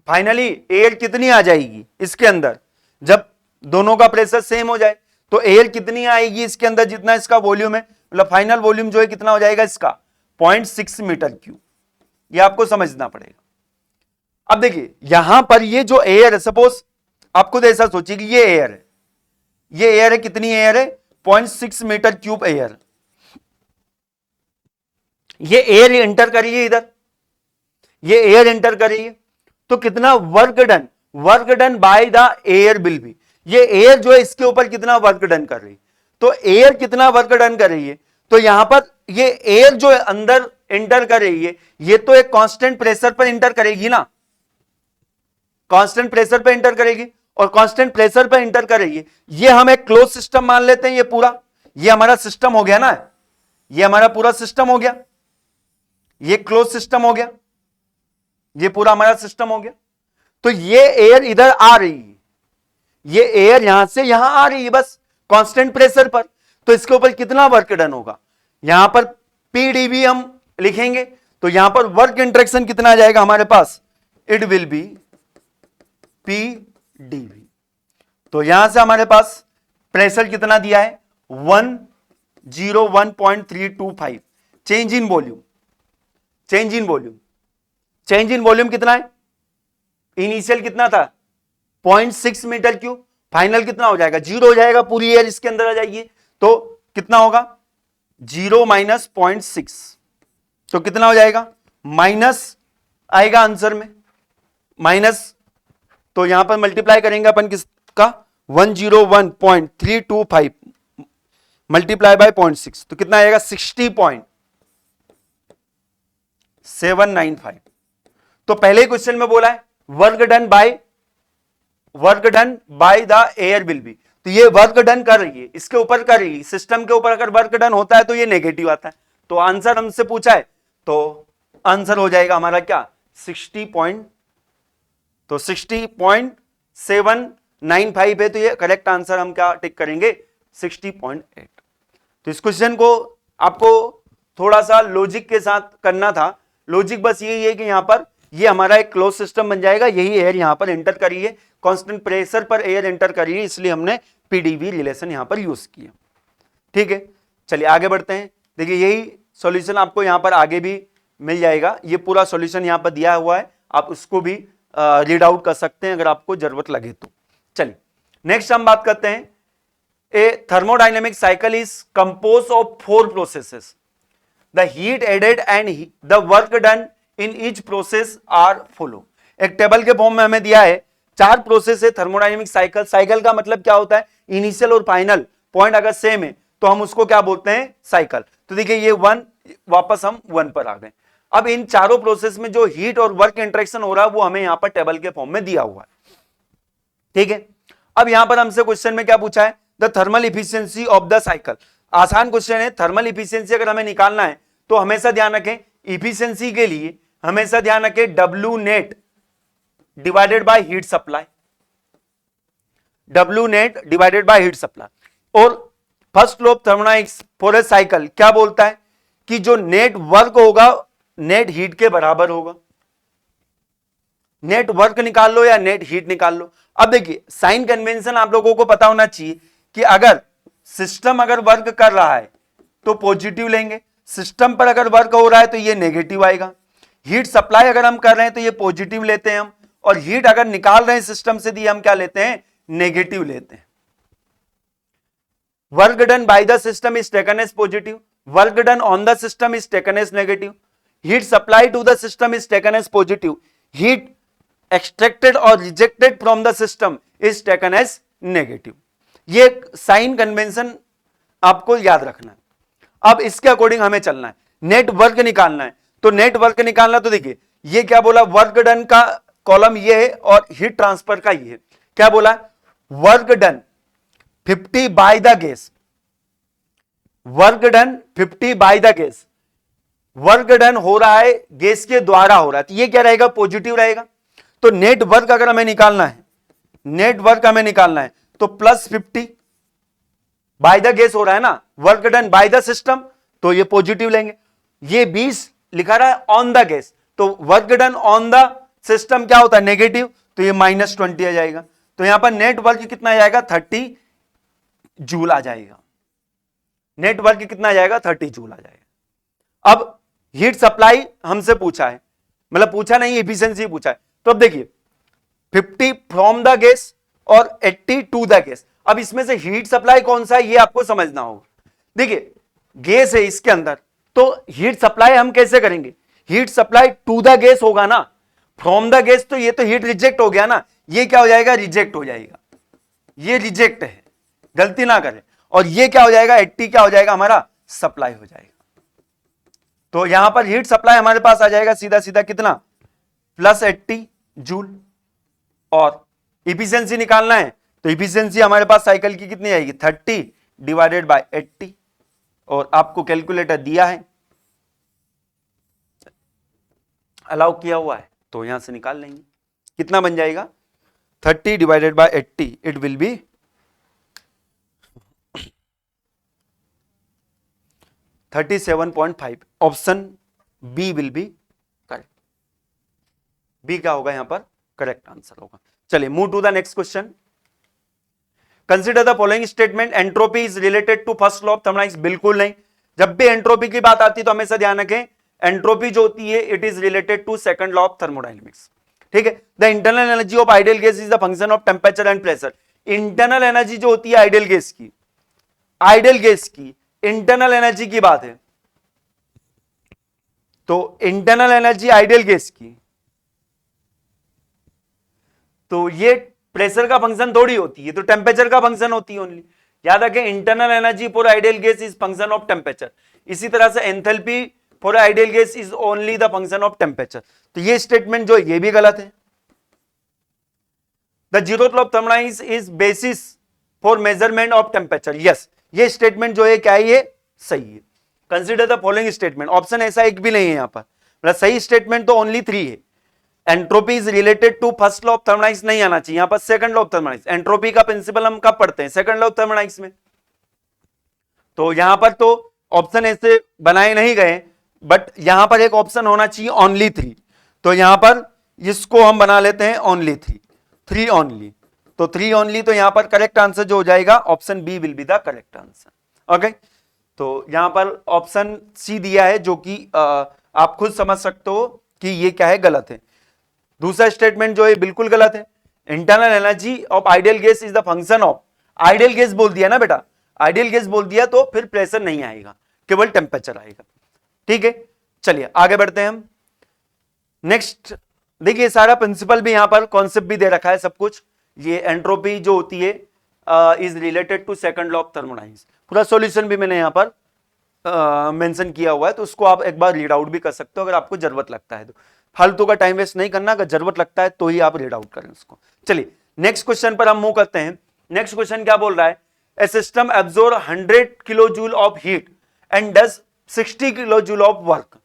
फाइनली एयर कितनी आ जाएगी इसके अंदर, जब दोनों का प्रेशर सेम हो जाए तो एयर कितनी आएगी इसके अंदर, जितना इसका वॉल्यूम है, मतलब फाइनल वॉल्यूम जो है कितना हो जाएगा इसका 0.6 मीटर क्यूब। ये आपको समझना पड़ेगा। अब देखिए यहां पर ये जो एयर है, सपोज आप खुद ऐसा सोचिए कि ये एयर है, ये एयर है, कितनी एयर है 0.6 मीटर क्यूब एयर। ये एयर एंटर करिए इधर, ये एयर एंटर करिए, तो कितना work done, work done by the air will B. ये एयर जो है इसके ऊपर कितना वर्क डन कर रही है, तो एयर कितना वर्क डन कर रही है, तो यहां पर ये एयर जो है अंदर एंटर कर रही है, ये तो एक कांस्टेंट प्रेशर पर एंटर करेगी ना, कांस्टेंट प्रेशर पर एंटर करेगी, और कांस्टेंट प्रेशर पर एंटर कर रही है। ये हम एक क्लोज सिस्टम मान लेते हैं, ये पूरा ये हमारा सिस्टम हो गया ना, ये हमारा पूरा सिस्टम हो गया, ये क्लोज सिस्टम हो गया, ये पूरा हमारा सिस्टम हो गया। तो ये एयर इधर आ रही है, ये एयर यहां से यहां आ रही है बस कांस्टेंट प्रेशर पर, तो इसके ऊपर कितना वर्क डन होगा, यहां पर पीडीवी हम लिखेंगे, तो यहां पर वर्क इंटरेक्शन कितना आ जाएगा हमारे पास, इट विल बी पीडीवी। तो यहां से हमारे पास प्रेशर कितना दिया है 101.325, change in volume, change in volume, change in volume कितना है, इनिशियल कितना था 0.6 मीटर क्यूब, फाइनल कितना हो जाएगा 0 हो जाएगा, पूरी एयर इसके अंदर आ जाएगी, तो कितना होगा 0 माइनस 0.6, तो कितना हो जाएगा माइनस आएगा आंसर में माइनस, तो यहां पर मल्टीप्लाई करेंगे अपन किसका 101.325 मल्टीप्लाई बाय 0.6, तो कितना आएगा 60.795। तो पहले क्वेश्चन में बोला है work done by the air will be, तो ये वर्क डन कर रही है, इसके ऊपर कर रही है, सिस्टम के ऊपर अगर वर्क डन होता है तो ये नेगेटिव आता है, तो आंसर हमसे पूछा है, तो आंसर हो जाएगा हमारा क्या 60.795 है, तो ये करेक्ट आंसर हम क्या टिक करेंगे 60.8। तो इस क्वेश्चन को आपको थोड़ा सा लॉजिक के साथ करना था, लॉजिक बस यही है कि यहां पर ये हमारा एक क्लोज सिस्टम बन जाएगा, यही एयर यहां पर एंटर करी है, कांस्टेंट प्रेशर पर एयर एंटर करी है, इसलिए हमने पीडीवी रिलेशन यहां पर यूज किया। ठीक है, चलिए आगे बढ़ते हैं। देखिए यही सॉल्यूशन आपको यहां पर आगे भी मिल जाएगा, ये पूरा सॉल्यूशन यहां पर दिया हुआ है, आप उसको भी रीड आउट कर सकते हैं अगर आपको जरूरत लगे तो। चलिए नेक्स्ट हम बात करते हैं, a thermodynamic cycle is compose of 4 processes, the heat added and the work done in each process are follow. एक टेबल के फॉर्म में हमें दिया है 4 प्रोसेस है थर्मोडायनेमिक साइकिल, साइकिल का मतलब क्या होता है इनिशियल और फाइनल पॉइंट अगर सेम है तो हम उसको क्या बोलते हैं साइकिल। तो देखिए ये 1, वापस हम 1 पर आ गए। अब इन चारों प्रोसेस में जो हीट और वर्क इंटरेक्शन हो रहा है वो हमें यहां पर टेबल के फॉर्म में दिया हुआ है। ठीक है, अब यहां पर हमसे क्वेश्चन में क्या पूछा है, the thermal efficiency of the cycle. आसान क्वेश्चन है, थर्मल इफिशियंसी अगर हमें निकालना है तो हमेशा ध्यान रखें इफिशियंसी के लिए हमेशा ध्यान रखें W net divided by heat supply, W net divided by heat supply. और first law of thermodynamics for a cycle क्या बोलता है कि जो नेट वर्क होगा नेट हीट के बराबर होगा, नेट वर्क निकाल लो या नेट हीट निकाल लो। अब देखिए साइन कन्वेंशन आप लोगों को पता होना चाहिए कि अगर सिस्टम अगर वर्क कर रहा है तो पॉजिटिव लेंगे, सिस्टम पर अगर वर्क हो रहा है तो ये नेगेटिव आएगा। हीट सप्लाई अगर हम कर रहे हैं तो ये पॉजिटिव लेते हैं हम, और हीट अगर निकाल रहे हैं सिस्टम से दिए हम क्या लेते हैं नेगेटिव लेते हैं। Work done by the system is taken as positive, work done on the system is taken as negative, heat supply to the system is taken as positive, heat extracted और rejected from the system is taken as negative. ये sign convention आपको याद रखना है। अब इसके according हमें चलना है, नेट वर्क निकालना है, तो नेट वर्क निकालना, तो देखिए ये क्या बोला वर्क डन का कॉलम ये है और हीट ट्रांसफर का ये है, क्या बोला work done 50 by the gas, work done 50 by the gas, work done हो रहा है गैस के द्वारा हो रहा है, तो ये क्या रहेगा पॉजिटिव रहेगा। तो नेट वर्क अगर हमें निकालना है, नेट वर्क हमें निकालना है तो +50 बाय द गैस हो रहा है ना, work done by the system तो ये पॉजिटिव लेंगे। ये 20 लिखा रहा है ऑन द गैस, तो work done on the system क्या होता है नेगेटिव, तो ये -20 आ जाएगा। तो यहां पर नेट वर्क कितना आ जाएगा 30 जूल आ जाएगा, नेट वर्क कितना आ जाएगा 30 जूल आ जाएगा। अब हीट सप्लाई हमसे पूछा है, मतलब पूछा नहीं एफिशिएंसी पूछा है, तो अब देखिए 50 फ्रॉम द गैस और 80 टू द गैस। अब इसमें से हीट सप्लाई कौन सा है ये आपको समझना होगा। देखिए गैस है इसके अंदर, तो हीट सप्लाई हम कैसे करेंगे, heat supply to the gas होगा ना, फ्रॉम द गैस तो ये तो हीट रिजेक्ट हो गया ना, ये क्या हो जाएगा रिजेक्ट हो जाएगा, ये रिजेक्ट है गलती ना करें, और ये क्या हो जाएगा 80 क्या हो जाएगा हमारा सप्लाई हो जाएगा। तो यहां पर हीट सप्लाई हमारे पास आ जाएगा सीधा सीधा कितना +80 जूल, और इफिशियंसी निकालना है तो इफिशियंसी हमारे पास साइकिल की कितनी आएगी 30 डिवाइडेड बाय 80, और आपको कैलकुलेटर दिया है अलाउ किया हुआ है तो यहां से निकाल लेंगे कितना बन जाएगा 30 divided by 80, it will be 37.5. Option B will be correct. B क्या होगा यहां पर करेक्ट आंसर होगा. चलिए move to the next question. Consider the following statement. Entropy is related to first law of thermodynamics. बिल्कुल नहीं. जब भी एंट्रोपी की बात आती है तो हमेशा ध्यान रखें एंट्रोपी जो होती है it is related to second law of thermodynamics. ठीक है. The internal energy of ideal gas is the function of temperature and pressure. Internal energy जो होती है आइडियल गैस की इंटरनल एनर्जी की बात है. तो इंटरनल एनर्जी आइडियल गैस की, तो ये प्रेशर का फंक्शन थोड़ी होती है, तो टेम्परेचर का फंक्शन होती है ओनली. याद रखें internal energy for ideal gas is function of temperature. इसी तरह से enthalpy for ideal gas is only the function of temperature. तो ये स्टेटमेंट जो है ये भी गलत है. The zeroth law of thermodynamics is basis for measurement of temperature. Yes, ये स्टेटमेंट जो है क्या है, ये सही है. Consider the following statement. Option ऐसा एक भी नहीं है यहां पर. मतलब सही स्टेटमेंट तो ओनली 3 है. Entropy is related to first law of thermodynamics नहीं आना चाहिए, यहां पर second law of thermodynamics. Entropy का प्रिंसिपल हम कब पढ़ते हैं, सेकंड लॉ ऑफ थर्मोडायनामिक्स में. तो यहां पर तो ऑप्शन ऐसे बनाए नहीं गए, बट यहां पर एक ऑप्शन होना चाहिए ओनली 3. तो यहां पर इसको हम बना लेते हैं ओनली 3 ओनली. तो 3 ओनली, तो यहां पर करेक्ट आंसर जो हो जाएगा option B will be the correct answer. Okay. तो यहां पर ऑप्शन सी दिया है जो कि आप खुद समझ सकते हो कि ये क्या है, गलत है. दूसरा स्टेटमेंट जो है बिल्कुल गलत है. Internal energy of ideal gas is the function of, ideal gas बोल दिया ना बेटा, आइडियल गैस बोल दिया तो फिर प्रेशर नहीं आएगा, केवल टेम्परेचर आएगा. ठीक है. चलिए आगे बढ़ते हैं हम. नेक्स्ट देखिए सारा प्रिंसिपल भी यहां पर कॉन्सेप्ट भी दे रखा है सब कुछ. ये एंट्रोपी जो होती है is related to second law of thermodynamics. पूरा सॉल्यूशन भी मैंने यहां पर मेंशन किया हुआ है, तो उसको आप एक बार रीड आउट भी कर सकते हो अगर आपको जरूरत लगता है. तो फालतू का टाइम वेस्ट नहीं करना, अगर जरूरत लगता है तो ही आप रीड आउट करें उसको. चलिए नेक्स्ट क्वेश्चन पर हम मूव करते हैं. नेक्स्ट क्वेश्चन क्या बोल रहा है, a system absorb 100 kilo joule of heat and does 60 kilo joule of work.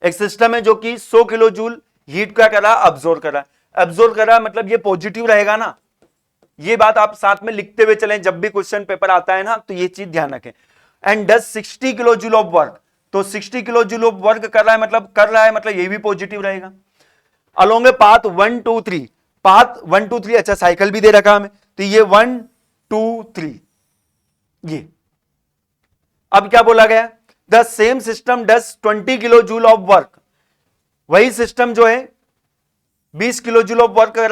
एक सिस्टम है जो कि 100 किलो जूल हीट का करा अब्जॉर्ब करा. अब्जॉर्ब करा मतलब ये पॉजिटिव रहेगा ना, ये बात आप साथ में लिखते हुए चलें जब भी क्वेश्चन पेपर आता है ना, तो ये चीज ध्यान रखें. And does 60 kilo joule of work, तो 60 किलो जूल ऑफ वर्क कर रहा है मतलब ये भी पॉजिटिव रहेगा. अलोंग ए पाथ 1 2 3, पाथ 1 2 3, अच्छा साइकिल भी दे रखा हमें, तो ये 1 2 3 ये. अब क्या बोला गया, the same system does 20 kilo joule of work. वही सिस्टम जो है 20 किलो जूल ऑफ वर्क कर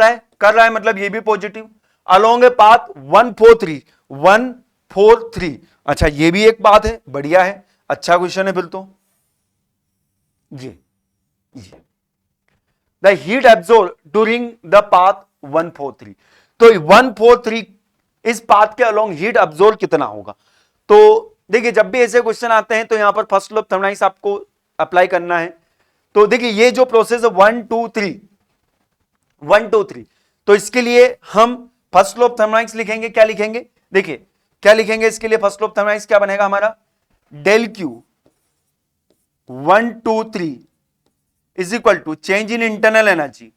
रहा है मतलब ये भी पॉजिटिव. अलोंग ए पाथ 1 4 3, 1 4 3, अच्छा ये भी एक बात है, बढ़िया है, अच्छा क्वेश्चन है फिर तो. ये the heat absorb during the path 1 4 3, तो 1 4 3 इस पाथ के अलोंग हीट एब्जॉर्ब कितना होगा. तो देखिए जब भी ऐसे क्वेश्चन आते हैं तो यहां पर फर्स्ट लॉ ऑफ थर्मोडायनामिक्स आपको अप्लाई करना है. तो देखिए ये जो प्रोसेस है 1 2 3 1 2 3, तो इसके लिए हम फर्स्ट लॉ ऑफ थर्मोडायनामिक्स लिखेंगे. क्या लिखेंगे, देखिए क्या लिखेंगे इसके लिए, फर्स्ट लॉ ऑफ थर्मोडायनामिक्स क्या बनेगा हमारा, del Q 1 2 3 is equal to change in internal energy.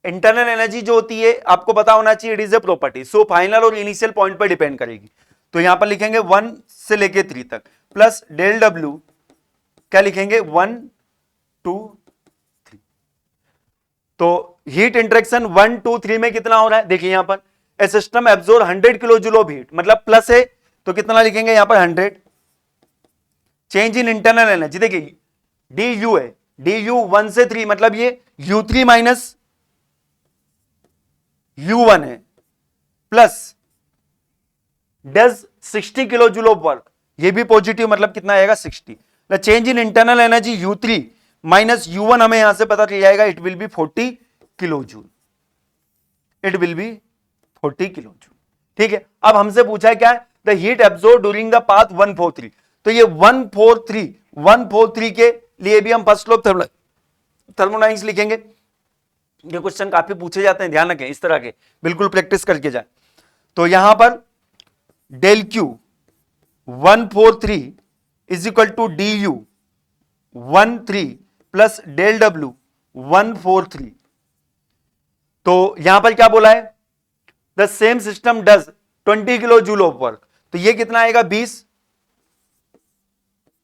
Internal energy जो होती है आपको पता होना चाहिए it is a property, so final और इनिशियल पॉइंट पर डिपेंड करेगी. तो यहां पर लिखेंगे 1 से लेके 3 तक प्लस डेल डब्ल्यू, क्या लिखेंगे 1 2 3. तो हीट इंटरेक्शन 1 2 3 में कितना हो रहा है, देखिए यहां पर a system absorb 100 kilo joule of heat, मतलब प्लस है तो कितना लिखेंगे यहां पर 100. चेंज इन इंटरनल एनर्जी देखिए डी यू है, डी यू 1 से 3 मतलब ये u3 माइनस u1 है, plus does 60 kilo joule of work, ये भी पॉजिटिव मतलब कितना आएगा 60. Change in internal energy u3 minus u1 हमें यहां से पता चल जाएगा it will B 40 kilo joule, it will B 40 kilo joule. ठीक है. अब हमसे पूछा है क्या है, the heat absorb during the path 1 4 3, तो ये 1 4 3 के लिए भी हम फर्स्ट लॉ ऑफ थर्मोडायनामिक्स लिखेंगे. ये क्वेश्चन काफी पूछे जाते हैं, ध्यान रखें इस तरह के, बिल्कुल प्रैक्टिस करके जाए. तो यहां पर del Q 1 4 3 is equal to D U 1 3 plus del W 1 4 3. तो यहां पर क्या बोला है, the same system does 20 kilo joule of work, तो ये कितना आएगा 20,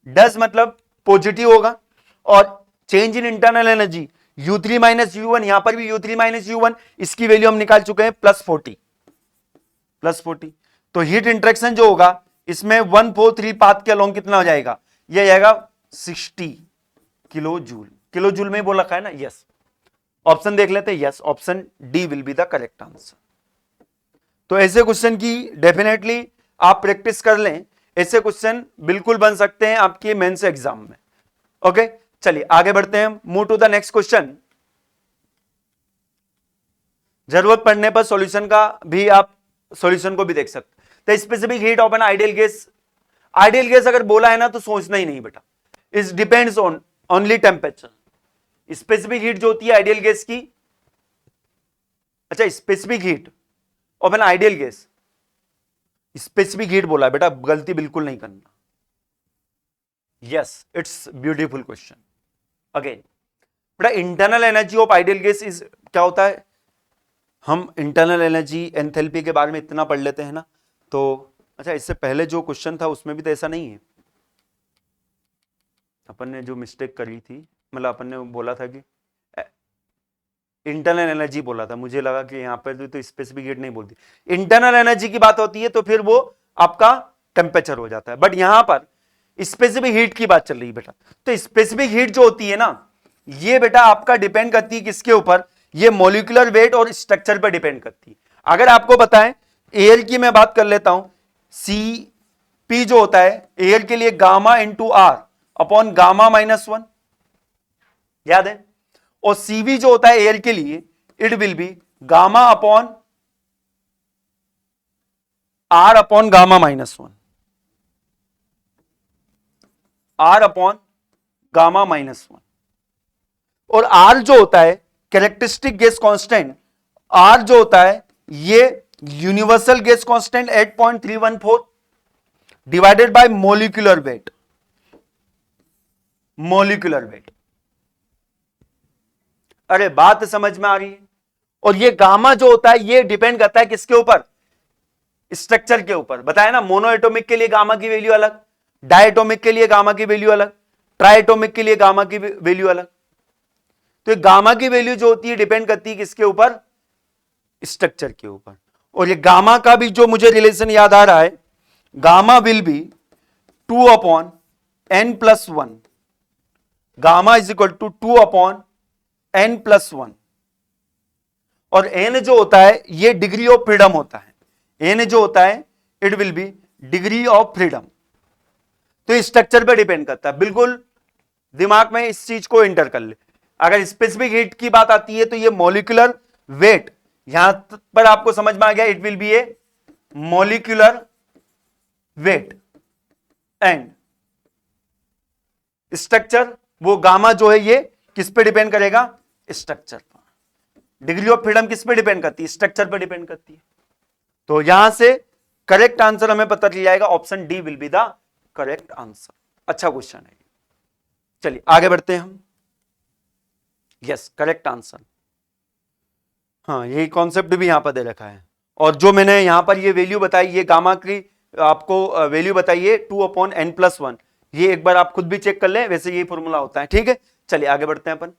डज मतलब पॉजिटिव होगा, और change in internal energy U3 minus U1, यहां पर भी U3 माइनस U1, इसकी वैल्यू हम निकाल चुके हैं +40, तो हीट इंटरेक्शन जो होगा इसमें 143 पाथ के अलोंग कितना हो जाएगा, ये जाएगा 60 किलो जूल में बोल रखा है ना, यस। ऑप्शन देख लेते हैं, yes, option D will be the correct answer. तो ऐसे क्वेश्चन की डेफिनेटली आप प्रैक्टिस कर लें, ऐसे क्वेश्चन बिल्कुल बन सकते हैं आपके मेंस एग्जाम में। ओके, चलिए आगे बढ़ते हैं, move to the next question. जरूरत पड़ने पर सॉल्यूशन का भी आप सॉल्यूशन को भी देख सकते। The specific heat of an ideal gas अगर बोला है ना तो सोचना ही नहीं बेटा, it depends on only temperature. Specific heat जो होती है आइडियल गैस की, अच्छा specific heat of an ideal gas, specific heat बोला है बेटा, गलती बिल्कुल नहीं करना। Yes, it's beautiful question. Again बेटा, internal energy of ideal gas is क्या होता है, हम इंटरनल एनर्जी एंथैल्पी के बारे में इतना पढ़ लेते हैं ना, तो अच्छा इससे पहले जो क्वेश्चन था उसमें भी तो ऐसा नहीं है, अपन ने जो मिस्टेक करी थी, मतलब अपन ने बोला था कि इंटरनल एनर्जी बोला था, मुझे लगा कि यहाँ पर तो स्पेसिफिक हीट नहीं बोलती, इंटरनल एनर्जी की बात होती है तो फिर वो आपका टेम्परेचर हो जाता है, बट यहां पर स्पेसिफिक हीट की बात चल रही है बेटा। तो स्पेसिफिक हीट जो होती है ना, ये बेटा आपका डिपेंड करती है किसके ऊपर, ये मॉलिक्यूलर वेट और स्ट्रक्चर पर डिपेंड करती है। अगर आपको बताएं एयर की मैं बात कर लेता हूं, Cp जो होता है एयर के लिए gamma into R upon gamma -1, याद है, और Cv जो होता है एयर के लिए it will be gamma upon R upon gamma -1, R upon gamma -1, और आर जो होता है कैरेक्टरिस्टिक गैस कांस्टेंट, आर जो होता है ये universal gas constant 8.314 divided by molecular weight, अरे बात समझ में आ रही है। और ये गामा जो होता है ये डिपेंड करता है किसके ऊपर, स्ट्रक्चर के ऊपर। बताया ना, मोनोएटॉमिक के लिए गामा की वैल्यू अलग, डायटोमिक के लिए गामा की वैल्यू अलग, ट्राइटोमिक के लिए गामा की वैल्यू अलग। तो गामा की वैल्यू जो होती है डिपेंड करती है किसके ऊपर, स्ट्रक्चर के ऊपर। और ये गामा का भी जो मुझे रिलेशन याद आ रहा है, gamma will be 2/n+1, gamma is equal to 2/n+1, और n जो होता है ये डिग्री ऑफ फ्रीडम होता है, n जो होता है it will B degree of freedom. तो स्ट्रक्चर पे डिपेंड करता है, बिल्कुल दिमाग में इस चीज को एंटर कर ले। अगर स्पेसिफिक हीट की बात आती है तो ये मॉलिक्यूलर वेट, यहां पर आपको समझ में आ गया, it will be A molecular weight, and structure वो गामा जो है ये किस पे डिपेंड करेगा, स्ट्रक्चर पर। डिग्री ऑफ फ्रीडम किस पे डिपेंड करती है, स्ट्रक्चर पर डिपेंड करती है। तो यहां से करेक्ट आंसर हमें पता चल जाएगा, option D will be the correct answer. अच्छा क्वेश्चन है, चलिए आगे बढ़ते हैं हम। Yes, correct answer. हाँ, यही कॉन्सेप्ट भी यहां पर दे रखा है, और जो मैंने यहां पर ये वैल्यू बताई, ये गामा की आपको वैल्यू बताइए 2/n+1, ये एक बार आप खुद भी चेक कर लें, वैसे यही फॉर्मूला होता है। ठीक है, चलिए आगे बढ़ते हैं अपन।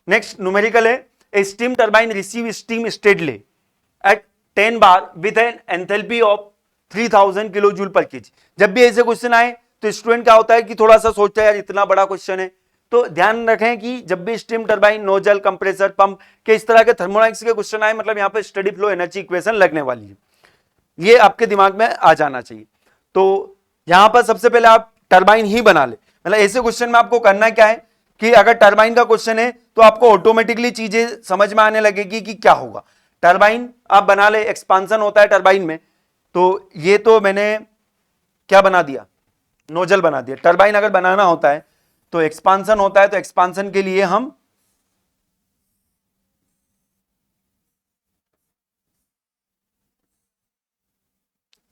नेक्स्ट न्यूमेरिकल है, a steam turbine receive steam steadily at 10 bar with an enthalpy of 3000 kilo joule per KG. जब भी ऐसे क्वेश्चन आए तो स्टूडेंट क्या होता है कि थोड़ा सा सोचता है यार इतना बड़ा क्वेश्चन है, तो ध्यान रखें कि जब भी steam turbine, nozzle, compressor, pump के इस तरह के थर्मोडायनेमिक्स के क्वेश्चन आए, मतलब यहां पर स्टडी फ्लो एनर्जी इक्वेशन लगने वाली है, ये आपके दिमाग में आ जाना चाहिए। तो यहां पर सबसे पहले आप टरबाइन ही बना ले, मतलब ऐसे क्वेश्चन में आपको करना क्या है कि अगर टरबाइन का क्वेश्चन है तो आपको ऑटोमेटिकली चीजें समझ में आने लगेगी कि क्या होगा। टरबाइन आप बना ले, एक्सपांसन होता है टरबाइन में, तो ये तो मैंने क्या बना दिया, नोजल बना दिया। टरबाइन अगर बनाना होता है तो एक्सपांसन होता है, तो एक्सपांसन के लिए हम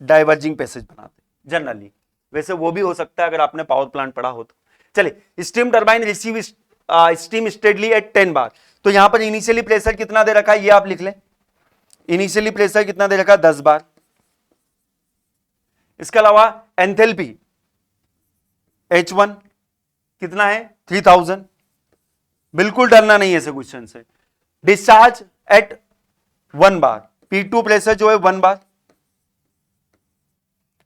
डाइवर्जिंग पैसेज बनाते जनरली, वैसे वो भी हो सकता है अगर आपने पावर प्लांट पढ़ा हो तो। चलिए, steam turbine receive steam steadily at 10 bar, तो यहां पर इनिशियली प्रेशर कितना दे रखा है ये आप लिख लें, इनिशियली प्रेशर कितना दे रखा है 10 बार। इसके अलावा एंथैल्पी H1 कितना है 3000, बिल्कुल डरना नहीं है ऐसे क्वेश्चन से। डिस्चार्ज एट 1 बार, P2 प्रेशर जो है 1 बार,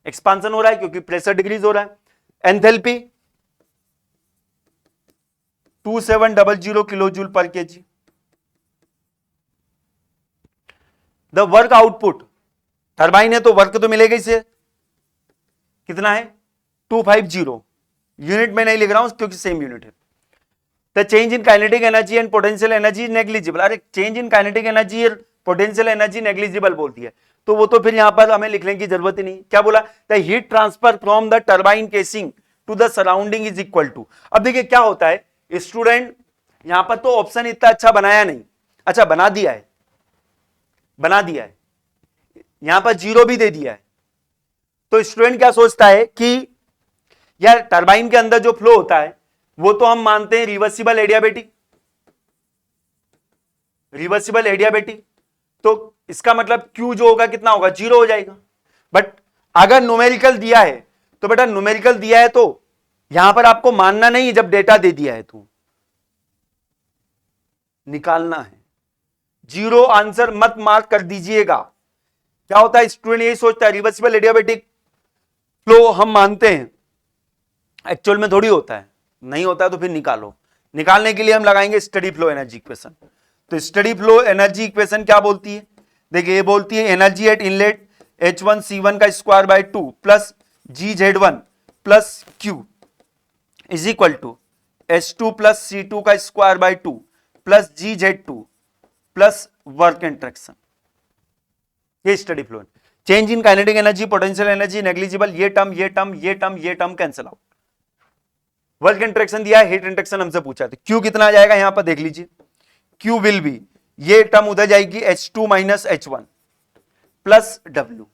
एक्सपांशन हो रहा है क्योंकि प्रेशर डिक्रीज हो रहा है। Enthalpy 2700 kilo joule per KG. The work output, turbine है तो वर्क तो मिलेगा इसे, कितना है 250, यूनिट में नहीं लिख रहा हूं क्योंकि सेम यूनिट है। The change in kinetic energy and potential energy negligible, अरे चेंज इन काइनेटिक एनर्जी और पोटेंशियल एनर्जी नेग्लिजिबल बोलती है, तो वो तो फिर यहां पर हमें लिखने की जरूरत ही नहीं। क्या बोला, the heat transfer from the turbine casing to the surrounding is equal to. अब देखिए क्या होता है स्टूडेंट, यहां पर तो ऑप्शन इतना अच्छा बनाया नहीं, अच्छा बना दिया है, बना दिया है, यहां पर 0 भी दे दिया है। तो स्टूडेंट क्या सोचता है कि यार टरबाइन के अंदर जो फ्लो होता है वो तो हम मानते हैं रिवर्सिबल एडियाबैटिक, रिवर्सिबल एडियाबैटिक, तो इसका मतलब Q जो होगा कितना होगा 0 हो जाएगा। बट अगर न्यूमेरिकल दिया है तो बेटा न्यूमेरिकल दिया है तो यहां पर आपको मानना नहीं है, जब डेटा दे दिया है तो निकालना है। 0 आंसर मत मार्क कर दीजिएगा। क्या होता है स्टूडेंट यही सोचता है रिवर्सिबल एडियाबैटिक फ्लो हम मानते हैं, एक्चुअल में थोड़ी होता है, नहीं होता है तो फिर निकालो। निकालने के लिए हम लगाएंगे स्टडी फ्लो एनर्जी इक्वेशन। तो स्टडी फ्लो एनर्जी इक्वेशन क्या बोलती है, देखिए ये बोलती है एनर्जी एट इनलेट H1C1 का square by 2 plus GZ1 plus Q is equal to H2 plus C2 का square by 2 plus GZ2 plus work interaction. ये steady flow, change in kinetic energy potential energy negligible, ये term ये term ये term ये term cancel out. Work interaction दिया है, heat interaction हमसे पूछा था, Q कितना आ जाएगा यहां पर देख लीजिए, Q विल बी, ये टर्म उधर जाएगी H2 minus H1 plus W,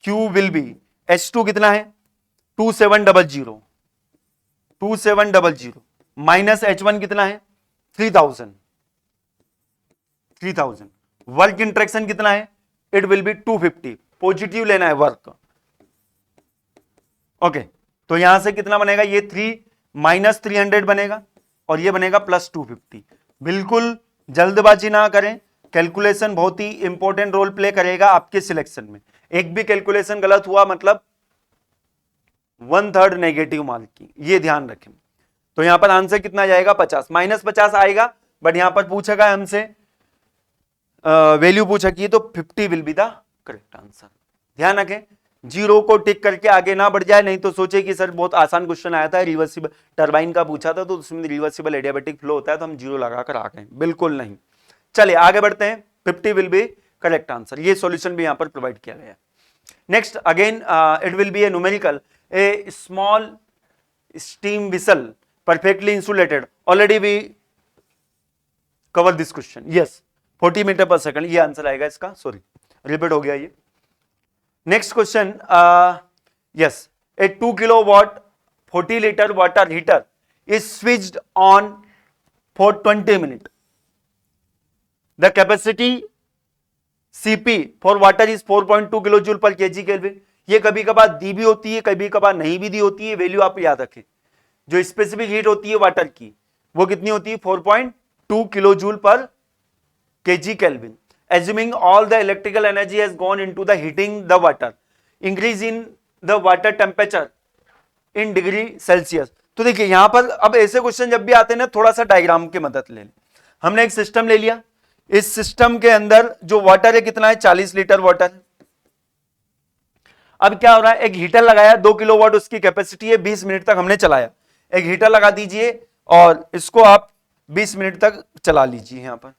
Q will be H2 कितना है 2700 माइनस H1 कितना है 3000, वर्क इंटरेक्शन कितना है इट विल बी 250, पॉजिटिव लेना है वर्क। ओके तो यहां से कितना बनेगा, ये 3 माइनस 300 बनेगा और ये बनेगा प्लस 250। बिल्कुल जल्दबाजी ना करें, कैलकुलेशन बहुत ही इंपॉर्टेंट रोल प्ले करेगा आपके सिलेक्शन में। एक भी कैलकुलेशन गलत हुआ मतलब 1/3 नेगेटिव मार्क की, ये ध्यान रखें। तो यहां पर आंसर कितना जाएगा 50, माइनस 50 आएगा, बट यहां पर पूछेगा हमसे वैल्यू पूछा की तो 50 will be the correct answer. ध्यान रखें 0 को टिक करके आगे ना बढ़ जाए, नहीं तो सोचे कि सर बहुत आसान क्वेश्चन आया था, रिवर्सिबल टरबाइन का पूछा था तो उसमें रिवर्सिबल एडियाबैटिक फ्लो होता है तो हम 0 लगाकर आ गए, बिल्कुल नहीं। चलिए आगे बढ़ते हैं, 50 विल बी करेक्ट आंसर, ये सॉल्यूशन भी यहां पर प्रोवाइड किया गया है। Next again it will be a numerical, a small steam vessel perfectly insulated, already we cover this question, yes 40 metre per second, ये आंसर आएगा इसका, सॉरी रिपीट हो गया ये। Next question, yes a 2 kilowatt 40 litre water heater is switched on for 20 minute, the capacity CP for water is 4.2 kilo joule per KG kelvin. ये कभी कभार दी भी होती है, कभी कभार नहीं भी दी होती है, वैल्यू आप याद रखें। जो स्पेसिफिक हीट होती है वाटर की वो कितनी होती है 4.2 किलो जूल पर kg Kelvin. Assuming all the electrical energy has gone into the heating the water, increase in the water temperature in degree Celsius. तो देखिए यहां पर अब ऐसे क्वेश्चन जब भी आते हैं ना, थोड़ा सा डायग्राम की मदद ले लें। हमने एक सिस्टम ले लिया, इस सिस्टम के अंदर जो वाटर है कितना है 40 लीटर वाटर। अब क्या हो रहा है, एक हीटर लगाया 2 किलोवाट उसकी कैपेसिटी है, 20 मिनट तक हमने चलाया। एक हीटर लगा दीजिए और इसको आप 20 मिनट तक चला लीजिए यहां पर,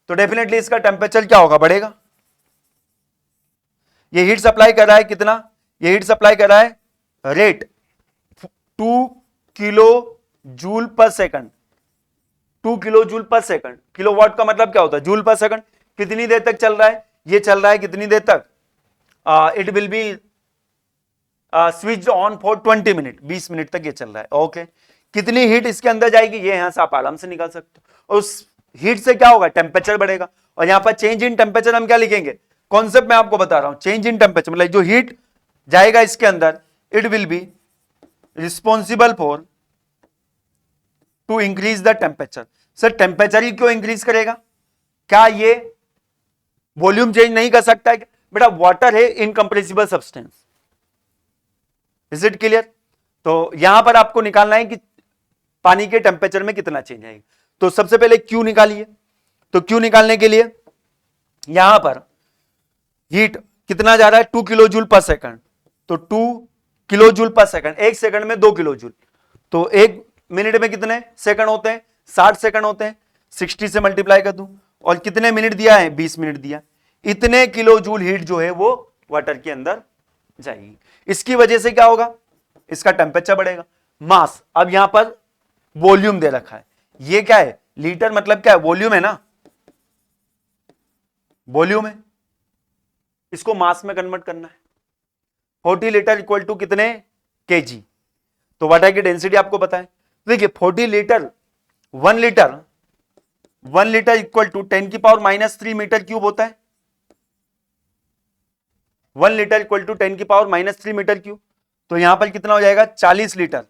तो डेफिनेटली इसका टेम्परेचर क्या होगा बढ़ेगा। ये हीट सप्लाई कर रहा है कितना, ये हीट सप्लाई कर रहा है रेट 2 किलो जूल पर सेकंड, 2 किलो जूल पर सेकंड। किलोवाट का मतलब क्या होता है जूल पर सेकंड। कितनी देर तक चल रहा है, ये चल रहा है कितनी देर तक, it will B switch on for 20 minute, 20 minute तक ये चल रहा है। ओके कितनी हीट इसके अंदर जाएगी ये यहां से आप आराम से निकाल सकते हो। उस हीट से क्या होगा, टेम्परेचर बढ़ेगा। और यहां पर चेंज इन टेम्परेचर हम क्या लिखेंगे, कॉन्सेप्ट मैं आपको बता रहा हूं, चेंज इन टेम्परेचर मतलब जो हीट जाएगा इसके अंदर, it will be responsible for to increase the temperature. Sir temperature ही क्यों इंक्रीज करेगा, क्या ये वॉल्यूम चेंज नहीं कर सकता है? बेटा वाटर है incompressible substance, is it clear? तो यहां पर आपको निकालना है कि पानी के टेम्परेचर में कितना चेंज आएगा। तो सबसे पहले Q निकालिए। तो Q निकालने के लिए यहां पर हीट कितना जा रहा है, 2 किलो जूल पर सेकंड। तो 2 किलो जूल पर सेकंड, एक सेकंड में 2 किलो जूल। तो एक मिनट में कितने सेकंड होते हैं, 60 सेकंड होते हैं। 60 से मल्टीप्लाई कर दूं, और कितने मिनट दिया है, 20 मिनट दिया। इतने किलो जूल हीट जो है वो वाटर के अंदर जाएगी। इसकी वजह से क्या होगा, इसका टेम्परेचर बढ़ेगा। मास, अब यहां पर वॉल्यूम दे रखा है, ये क्या है, लीटर मतलब क्या है, वॉल्यूम है ना, वॉल्यूम है, इसको मास में कन्वर्ट करना है। 40 लीटर इक्वल टू कितने केजी। तो वाटर की डेंसिटी आपको पता है। देखिए 40 लीटर, 1 लीटर इक्वल टू 10 की पावर -3 मीटर क्यूब होता है। 1 लीटर इक्वल टू 10 की पावर -3 मीटर क्यूब। तो यहां पर कितना हो जाएगा, 40 लीटर।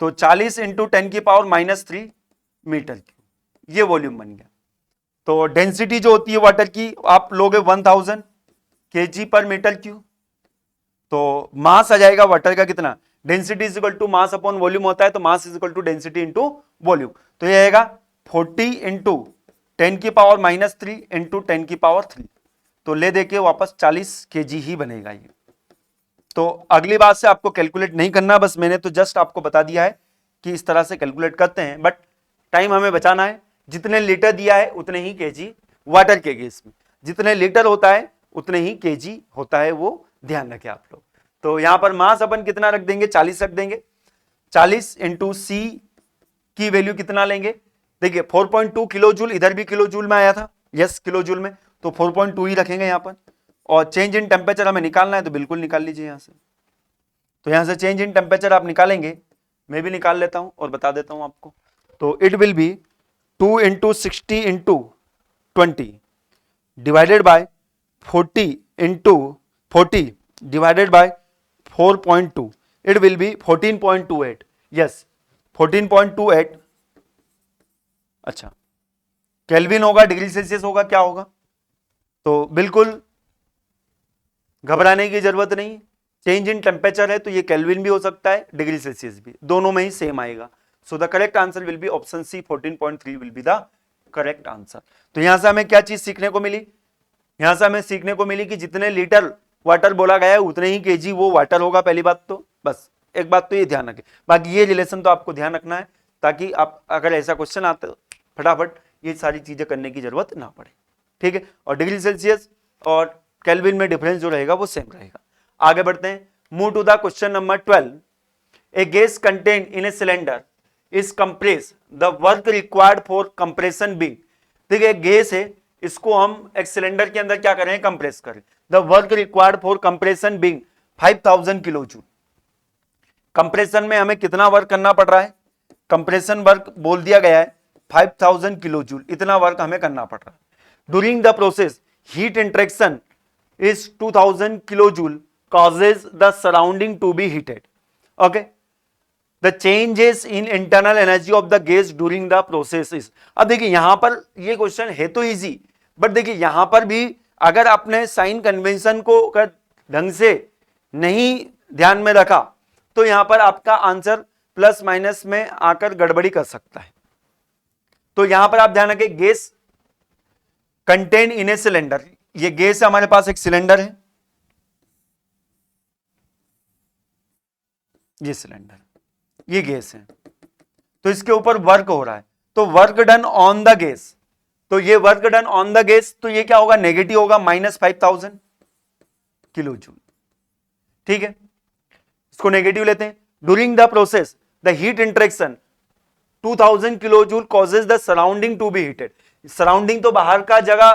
तो 40 इंटू 10 की पावर -3 मीटर क्यूब, ये वॉल्यूम बन गया। तो डेंसिटी जो होती है वाटर की, आप लोगे 1000 केजी पर मीटर क्यूब। तो मास आ जाएगा वाटर का कितना, density is equal to mass upon volume होता है, तो mass is equal to density into volume. तो ये आएगा 40 इंटू 10 की पावर -3 इंटू 10 की पावर 3। तो ले देके वापस 40 केजी ही बनेगा ये। तो अगली बात से आपको कैलकुलेट नहीं करना, बस मैंने तो जस्ट आपको बता दिया है कि इस तरह से कैलकुलेट करते हैं, बट टाइम हमें बचाना है। जितने लीटर दिया है उतने ही केजी वाटर के केस में, जितने लीटर होता है उतने ही केजी होता है, वो ध्यान रखें आप लोग। तो यहां पर मास अपन कितना रख देंगे, 40 रख देंगे। 40 इंटू सी की वैल्यू कितना लेंगे, देखिए 4.2 किलो जूल, इधर भी किलो जूल में आया था, यस किलो जूल में, तो 4.2 ही रखेंगे यहां पर। और चेंज इन टेम्परेचर हमें निकालना है, तो बिल्कुल निकाल लीजिए यहां से। तो यहां से चेंज इन टेम्परेचर आप निकालेंगे, मैं भी निकाल लेता हूं और बता देता हूं आपको। तो it will B 2 into 60 into 20 divided by 40 into 40 divided by 4.2, it will B 14.28, yes 14.28। अच्छा, केल्विन होगा, डिग्री सेल्सियस होगा, क्या होगा? तो बिल्कुल घबराने की जरूरत नहीं, चेंज इन टेम्परेचर है तो ये केल्विन भी हो सकता है, डिग्री सेल्सियस भी, दोनों में ही सेम आएगा। So the correct answer will be option C, 14.3 will be the correct answer. तो यहां से हमें क्या चीज सीखने को मिली, यहां से हमें सीखने को मिली कि जितने लीटर वाटर बोला गया है उतने ही केजी वो वाटर होगा। पहली बात तो बस एक बात तो ये ध्यान रखें, बाकी ये रिलेशन तो आपको ध्यान रखना है, ताकि आप अगर ऐसा क्वेश्चन आता फटाफट ये सारी चीजें करने की जरूरत ना पड़े, ठीक है। और डिग्री सेल्सियस और केल्विन में डिफरेंस जो रहेगा वो सेम रहेगा। आगे बढ़ते हैं, move to the question number 12। A gas contain in a cylinder is compress, the work required for compression being. देखिए गैस है, इसको हम एक सिलेंडर के अंदर क्या करें, कंप्रेस करें। The work required for compression being 5000 kilo joule. Compression में हमें कितना वर्क करना पड़ रहा है, कंप्रेशन वर्क बोल दिया गया है 5000 किलो जूल, इतना वर्क हमें करना पड़ रहा है। During the process heat interaction is 2000 kilojoule causes the surrounding to be heated. Okay, the changes in internal energy of the gas during the process is। अब देखिए यहां पर ये क्वेश्चन है तो इजी, बट देखिए यहां पर भी अगर आपने साइन कन्वेंशन को ढंग से नहीं ध्यान में रखा तो यहां पर आपका आंसर प्लस माइनस में आकर गड़बड़ी कर सकता है। तो यहां पर आप ध्यान रखें, gas contain in a cylinder, ये गैस है, हमारे पास एक सिलेंडर है, ये सिलेंडर, ये गैस है, तो इसके ऊपर वर्क हो रहा है, तो work done on the gas, तो ये work done on the gas, तो ये क्या होगा, नेगेटिव होगा, -5000 किलो जूल, ठीक है, इसको नेगेटिव लेते हैं। During the process the heat interaction 2000 kilo joule causes the surrounding to be heated. Surrounding तो बाहर का जगह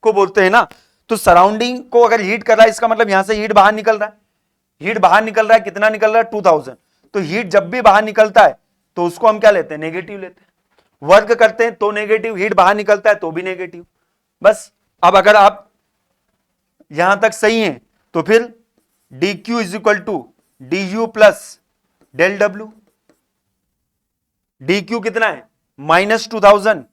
को बोलते हैं ना, तो सराउंडिंग को अगर हीट कर रहा है इसका मतलब यहां से हीट बाहर निकल रहा है, हीट बाहर निकल रहा है, कितना निकल रहा है 2000। तो हीट जब भी बाहर निकलता है तो उसको हम क्या लेते हैं, नेगेटिव लेते हैं। वर्क करते हैं तो नेगेटिव, हीट बाहर निकलता है तो भी नेगेटिव। बस अब अगर आप यहां तक सही हैं तो फिर dq is equal to du plus del W. dq कितना है, -2000।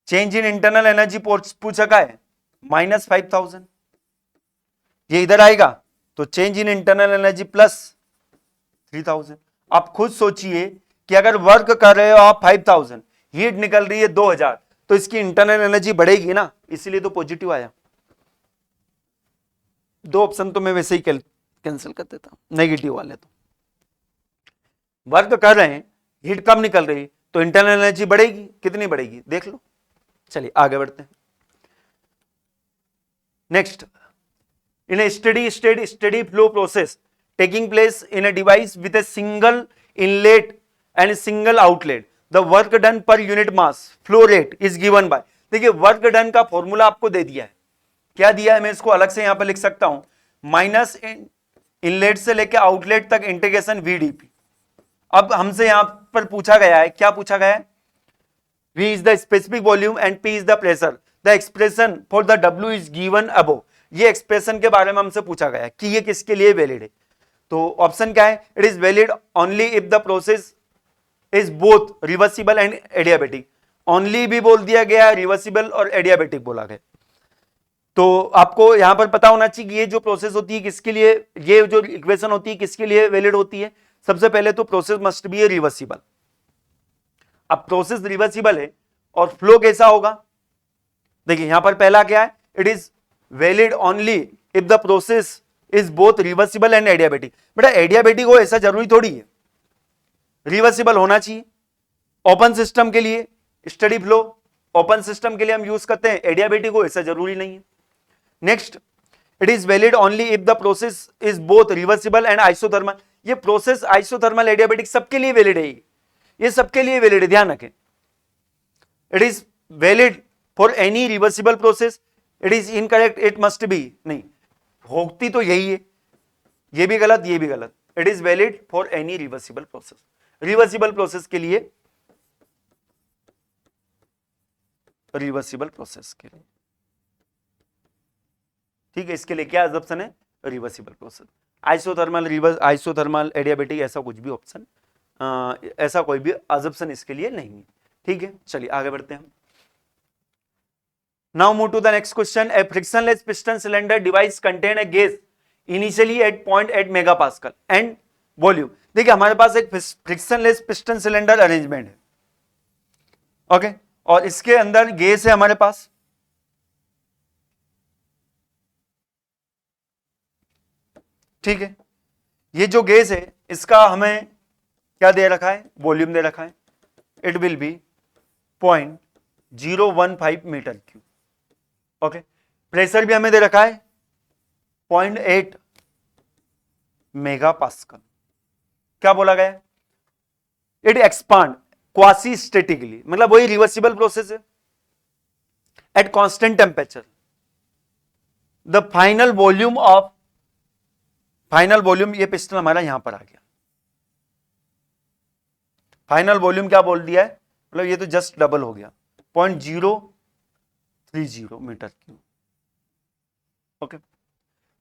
चेंज इन इंटरनल एनर्जी पूछा का है, -5000। ये इधर आएगा तो चेंज इन इंटरनल एनर्जी +3000। आप खुद सोचिए कि अगर वर्क कर रहे हो आप 5000, हीट निकल रही है 2000, तो इसकी इंटरनल एनर्जी बढ़ेगी ना, इसीलिए तो पॉजिटिव आया। दो ऑप्शन तो मैं वैसे ही कैंसिल कर देता हूं, नेगेटिव वाले। तो वर्क कर रहे हैं, हीट कम निकल रही, तो इंटरनल एनर्जी बढ़ेगी, कितनी बढ़ेगी देख लो। चलिए आगे बढ़ते हैं। Next, in a steady state steady flow process taking place in a device with a single inlet and a single outlet, the work done per unit mass flow rate is given by। देखिए work done का formula आपको दे दिया है, क्या दिया है, मैं इसको अलग से यहां पर लिख सकता हूं, माइनस इनलेट से लेकर आउटलेट तक इंटीग्रेशन VdP। अब हमसे यहां पर पूछा गया है, क्या पूछा गया है, V is the specific volume and P is the pressure, the expression for the W is given above। ये एक्सप्रेशन के बारे में हमसे पूछा गया कि ये किसके लिए वैलिड है। तो ऑप्शन क्या है, it is valid only if the process is both reversible and adiabatic. Only भी बोल दिया गया, रिवर्सिबल और एडियाबेटिक बोला गया। तो आपको यहां पर पता होना चाहिए कि ये जो प्रोसेस होती है किसके लिए, ये जो इक्वेशन होती है किसके लिए वैलिड होती है। सबसे पहले तो प्रोसेस मस्ट बी रिवर्सिबल। अब प्रोसेस रिवर्सिबल है और फ्लो कैसा होगा, देखिए यहां पर पहला क्या है, it is valid only if the process is both reversible and adiabatic. बेटा एडियाबेटिक हो ऐसा जरूरी थोड़ी है, रिवर्सिबल होना चाहिए। ओपन सिस्टम के लिए स्टडी फ्लो, ओपन सिस्टम के लिए हम यूज करते हैं, एडियाबेटिक हो ऐसा जरूरी नहीं है। Next, it is valid only if the process is both reversible and isothermal. ये प्रोसेस आइसोथर्मल एडियाबेटिक सबके लिए वैलिड है, ये सबके लिए वैलिड है, ध्यान रखें। It is valid for any reversible process, it is incorrect, it must be, नहीं होती तो यही है, ये भी गलत ये भी गलत। It is valid for any reversible process, reversible process के लिए, रिवर्सिबल प्रोसेस के लिए, ठीक है। इसके लिए क्या ऑप्शन है, reversible process. Isothermal, reverse, isothermal, adiabatic ऐसा कुछ भी ऑप्शन, ऐसा कोई भी ऑप्शन इसके लिए नहीं है, ठीक है। चलिए आगे बढ़ते हैं। Now move to the next question. A frictionless piston cylinder device contain a gas initially at 0.8 megapascal and volume। देखिए हमारे पास एक फ्रिक्शनलेस पिस्टन सिलेंडर अरेंजमेंट है, ओके, और इसके अंदर गैस है हमारे पास, ठीक है। ये जो गैस है इसका हमें क्या दे रखा है, वॉल्यूम दे रखा है, it will be 0.015 metre cube, okay. Pressure भी हमें दे रखा है 0.8 मेगापास्कल। क्या बोला गया, इट एक्सपांड क्वासी स्टैटिकली, मतलब वही रिवर्सिबल प्रोसेस है, at constant temperature. The final volume of, final volume, ये पिस्टन हमारा यहां पर आ गया, फाइनल वॉल्यूम क्या बोल दिया है, मतलब ये तो जस्ट डबल हो गया, 0.030 metre cube, okay.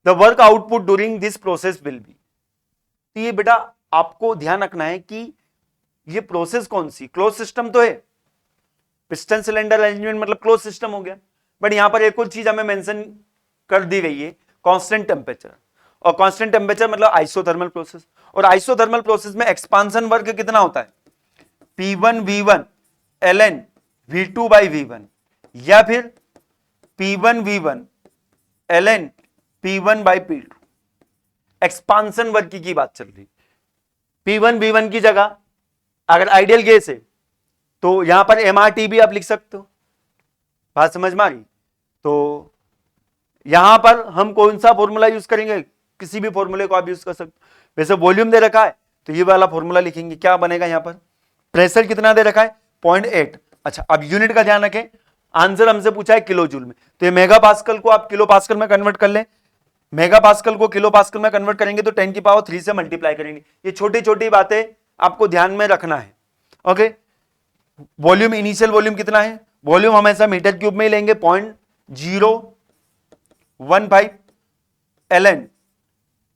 The work output during this process will be. तो ये बेटा आपको ध्यान रखना है कि ये प्रोसेस कौन सी, क्लोज सिस्टम तो है, पिस्टन सिलेंडर अरेंजमेंट मतलब क्लोज सिस्टम हो गया, बट यहां पर एक और चीज हमें मेंशन कर दी गई है, कांस्टेंट टेम्परेचर। और कांस्टेंट टेम्परेचर मतलब आइसोथर्मल प्रोसेस, और आइसोथर्मल प्रोसेस में एक्सपांशन वर्क कितना होता है, P1V1 ln V2/V1, या फिर P1V1 ln P1/P2। Expansion work की बात चल रही, P1V1 की जगह अगर आइडियल गैस है तो यहां पर MRT भी आप लिख सकते हो, बात समझ में आ रही। तो यहां पर हम कौन सा फॉर्मूला यूज करेंगे, किसी भी फॉर्मूले को आप यूज कर सकते हो। वैसे वॉल्यूम दे रखा है तो ये वाला फॉर्मूला लिखेंगे, क्या बनेगा यहां पर, प्रेशर कितना दे रखा है 0.8। अच्छा अब यूनिट का ध्यान रखें, आंसर हमसे पूछा है किलो जूल में, तो ये मेगा पास्कल को आप किलो पास्कल में कन्वर्ट कर लें, मेगा पास्कल को किलो पास्कल में कन्वर्ट करेंगे तो 10 की पावर 3 से मल्टीप्लाई करेंगे। ये छोटी छोटी बातें आपको ध्यान में रखना है। ओके, वॉल्यूम, इनिशियल वॉल्यूम कितना है, वॉल्यूम हमेशा मीटर क्यूब में ही लेंगे, 0.015 ln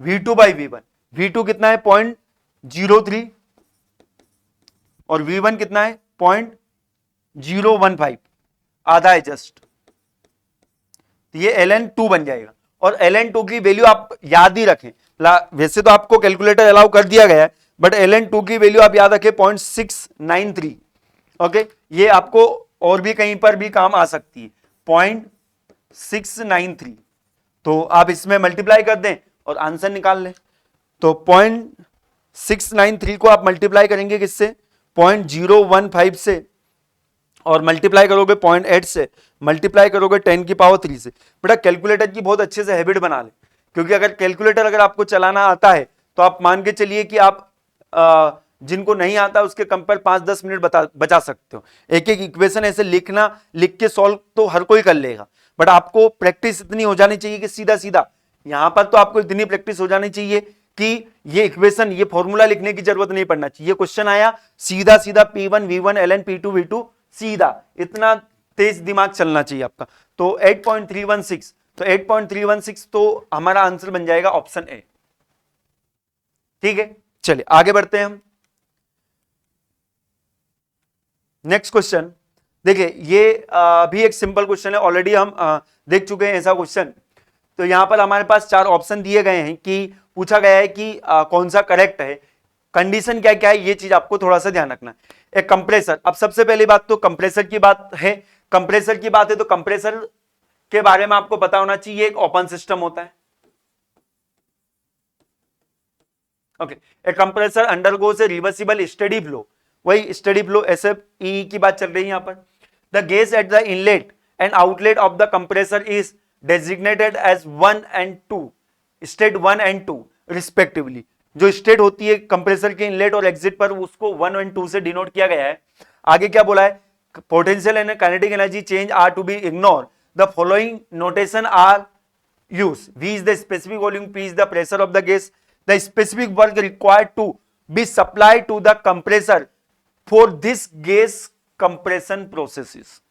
V2 by V1। V2 कितना है 0.03 और V1 कितना है 0.015, आधा है जस्ट, ये ln2 बन जाएगा। और ln2 की वैल्यू आप याद ही रखें, वैसे तो आपको कैलकुलेटर अलाउ कर दिया गया है, बट ln2 की वैल्यू आप याद रखें 0.693। ओके, ये आपको और भी कहीं पर भी काम आ सकती है, 0.693। तो आप इसमें मल्टीप्लाई कर दें और आंसर निकाल लें। तो 0.693 को आप मल्टीप्लाई करेंगे किससे, 0.015 से, और मल्टीप्लाई करोगे 0.8 से, मल्टीप्लाई करोगे 10 की पावर 3 से। बेटा कैलकुलेटर की बहुत अच्छे से हैबिट बना ले, क्योंकि अगर कैलकुलेटर अगर आपको चलाना आता है तो आप मान के चलिए कि आप जिनको नहीं आता उसके कंपेयर 5-10 मिनट बचा सकते हो। एक एक इक्वेशन ऐसे लिख के सॉल्व तो हर कोई कर लेगा, बट आपको प्रैक्टिस इतनी हो जानी चाहिए कि सीधा सीधा यहां पर तो आपको इतनी प्रैक्टिस हो जानी चाहिए कि ये इक्वेशन, ये फॉर्मूला लिखने की जरूरत नहीं पड़ना चाहिए। क्वेश्चन आया सीधा सीधा P1 V1 ln P2 V2 सीधा, इतना तेज दिमाग चलना चाहिए आपका। तो 8.316, तो 8.316 तो हमारा आंसर बन जाएगा ऑप्शन ए। ठीक है, चलिए आगे बढ़ते हैं हम। नेक्स्ट क्वेश्चन देखिए, ये भी एक सिंपल क्वेश्चन है, ऑलरेडी हम देख चुके हैं ऐसा क्वेश्चन। तो यहां पर हमारे पास 4 ऑप्शन दिए गए हैं कि पूछा गया है कि कौन सा करेक्ट है, कंडीशन क्या क्या है, ये चीज आपको थोड़ा सा ध्यान रखना है। एक कंप्रेसर, अब सबसे पहली बात तो कंप्रेसर की बात है, कंप्रेसर की बात है तो कंप्रेसर के बारे में आपको पता होना चाहिए, एक ओपन सिस्टम होता है। Okay, a compressor undergoes a reversible steady flow, वही स्टेडी फ्लो SFE की बात चल रही है यहां पर। The gas at the inlet and outlet of the compressor is designated as 1 and 2, state 1 and 2 respectively. जो स्टेट होती है कंप्रेसर के इनलेट और एग्जिट पर, उसको 1 and 2 से डिनोट किया गया है। आगे क्या बोला है, potential and kinetic energy change are to be ignore, the following notation are use, V is the specific volume, P is the pressure of the gas, the specific work required to be supplied to the compressor for this gas compression processes.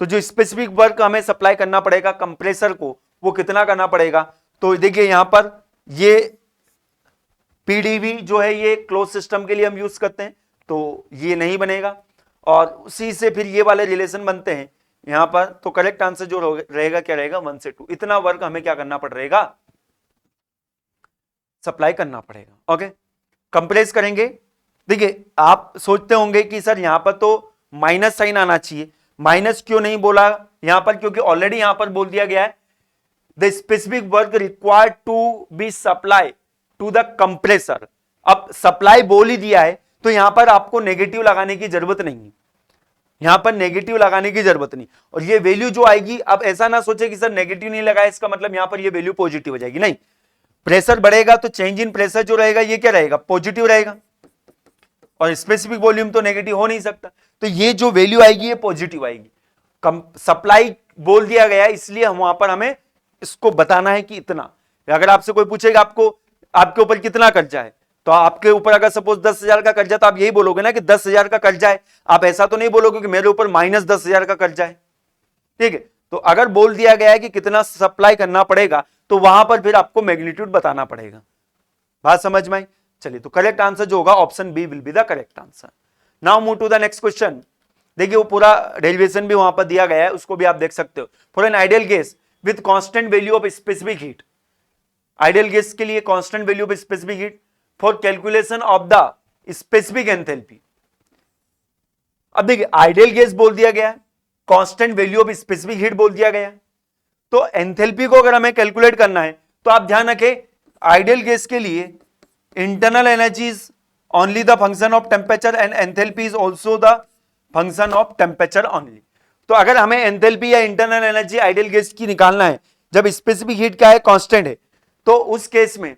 तो जो specific work हमें supply करना पड़ेगा compressor को, वो कितना करना पड़ेगा। तो देखिए यहां पर ये PdV जो है ये क्लोज सिस्टम के लिए हम यूज करते हैं, तो ये नहीं बनेगा, और उसी से फिर ये वाले रिलेशन बनते हैं यहां पर। तो करेक्ट आंसर जो रहेगा क्या रहेगा, 1 से 2, इतना वर्क हमें क्या करना पड़ेगा, सप्लाई करना पड़ेगा। ओके, कंप्रेस करेंगे। देखिए आप सोचते होंगे कि सर यहां पर तो माइनस साइन आना चाहिए, माइनस क्यों नहीं बोला यहां पर, क्योंकि ऑलरेडी यहां पर बोल दिया गया है the specific work required to be supply to the compressor. अब सप्लाई बोल ही दिया है तो यहां पर आपको नेगेटिव लगाने की जरूरत नहीं है, यहां पर नेगेटिव लगाने की जरूरत नहीं। और ये वैल्यू जो आएगी, अब ऐसा ना सोचे कि सर नेगेटिव नहीं लगाया इसका मतलब यहां पर ये वैल्यू पॉजिटिव हो जाएगी, नहीं। प्रेशर बढ़ेगा तो चेंज इन प्रेशर जो रहेगा ये क्या रहेगा, पॉजिटिव रहेगा, और स्पेसिफिक वॉल्यूम तो नेगेटिव हो नहीं सकता, तो ये जो वैल्यू आएगी ये पॉजिटिव आएगी। सप्लाई बोल दिया गया इसलिए हम वहां पर हमें इसको बताना है कि इतना। अगर आपसे कोई पूछेगा आपको आपके ऊपर कितना कर्जा है, तो आपके ऊपर अगर सपोज 10,000 का कर्जा, तो आप यही बोलोगे ना कि 10,000 का कर्जा है, आप ऐसा तो नहीं बोलोगे कि मेरे ऊपर -10,000 का कर्जा है। ठीक है, तो अगर बोल दिया गया है कि कितना सप्लाई करना पड़ेगा, तो वहां पर फिर आपको मैग्नीट्यूड बताना पड़ेगा। बात समझ में आई। चलिए, तो करेक्ट आंसर जो होगा option B will be the correct answer. Now move to the next question. देखिए वो पूरा डेरिवेशन भी वहां पर दिया गया है, उसको भी आप देख सकते हो। For an ideal gas with constant value of specific heat, ideal gas के लिए constant value of specific heat for calculation of the specific enthalpy. अब देखिए आइडियल गैस बोल दिया गया है, constant value of specific heat बोल दिया गया है, तो एंथैल्पी को अगर हमें कैलकुलेट करना है तो आप ध्यान रखें आइडियल गैस के लिए internal energy is only the function of temperature and enthalpy is also the function of temperature only. तो अगर हमें एंथैल्पी या इंटरनल एनर्जी आइडियल गैस की निकालना है जब स्पेसिफिक हीट क्या है, कांस्टेंट है, तो उस केस में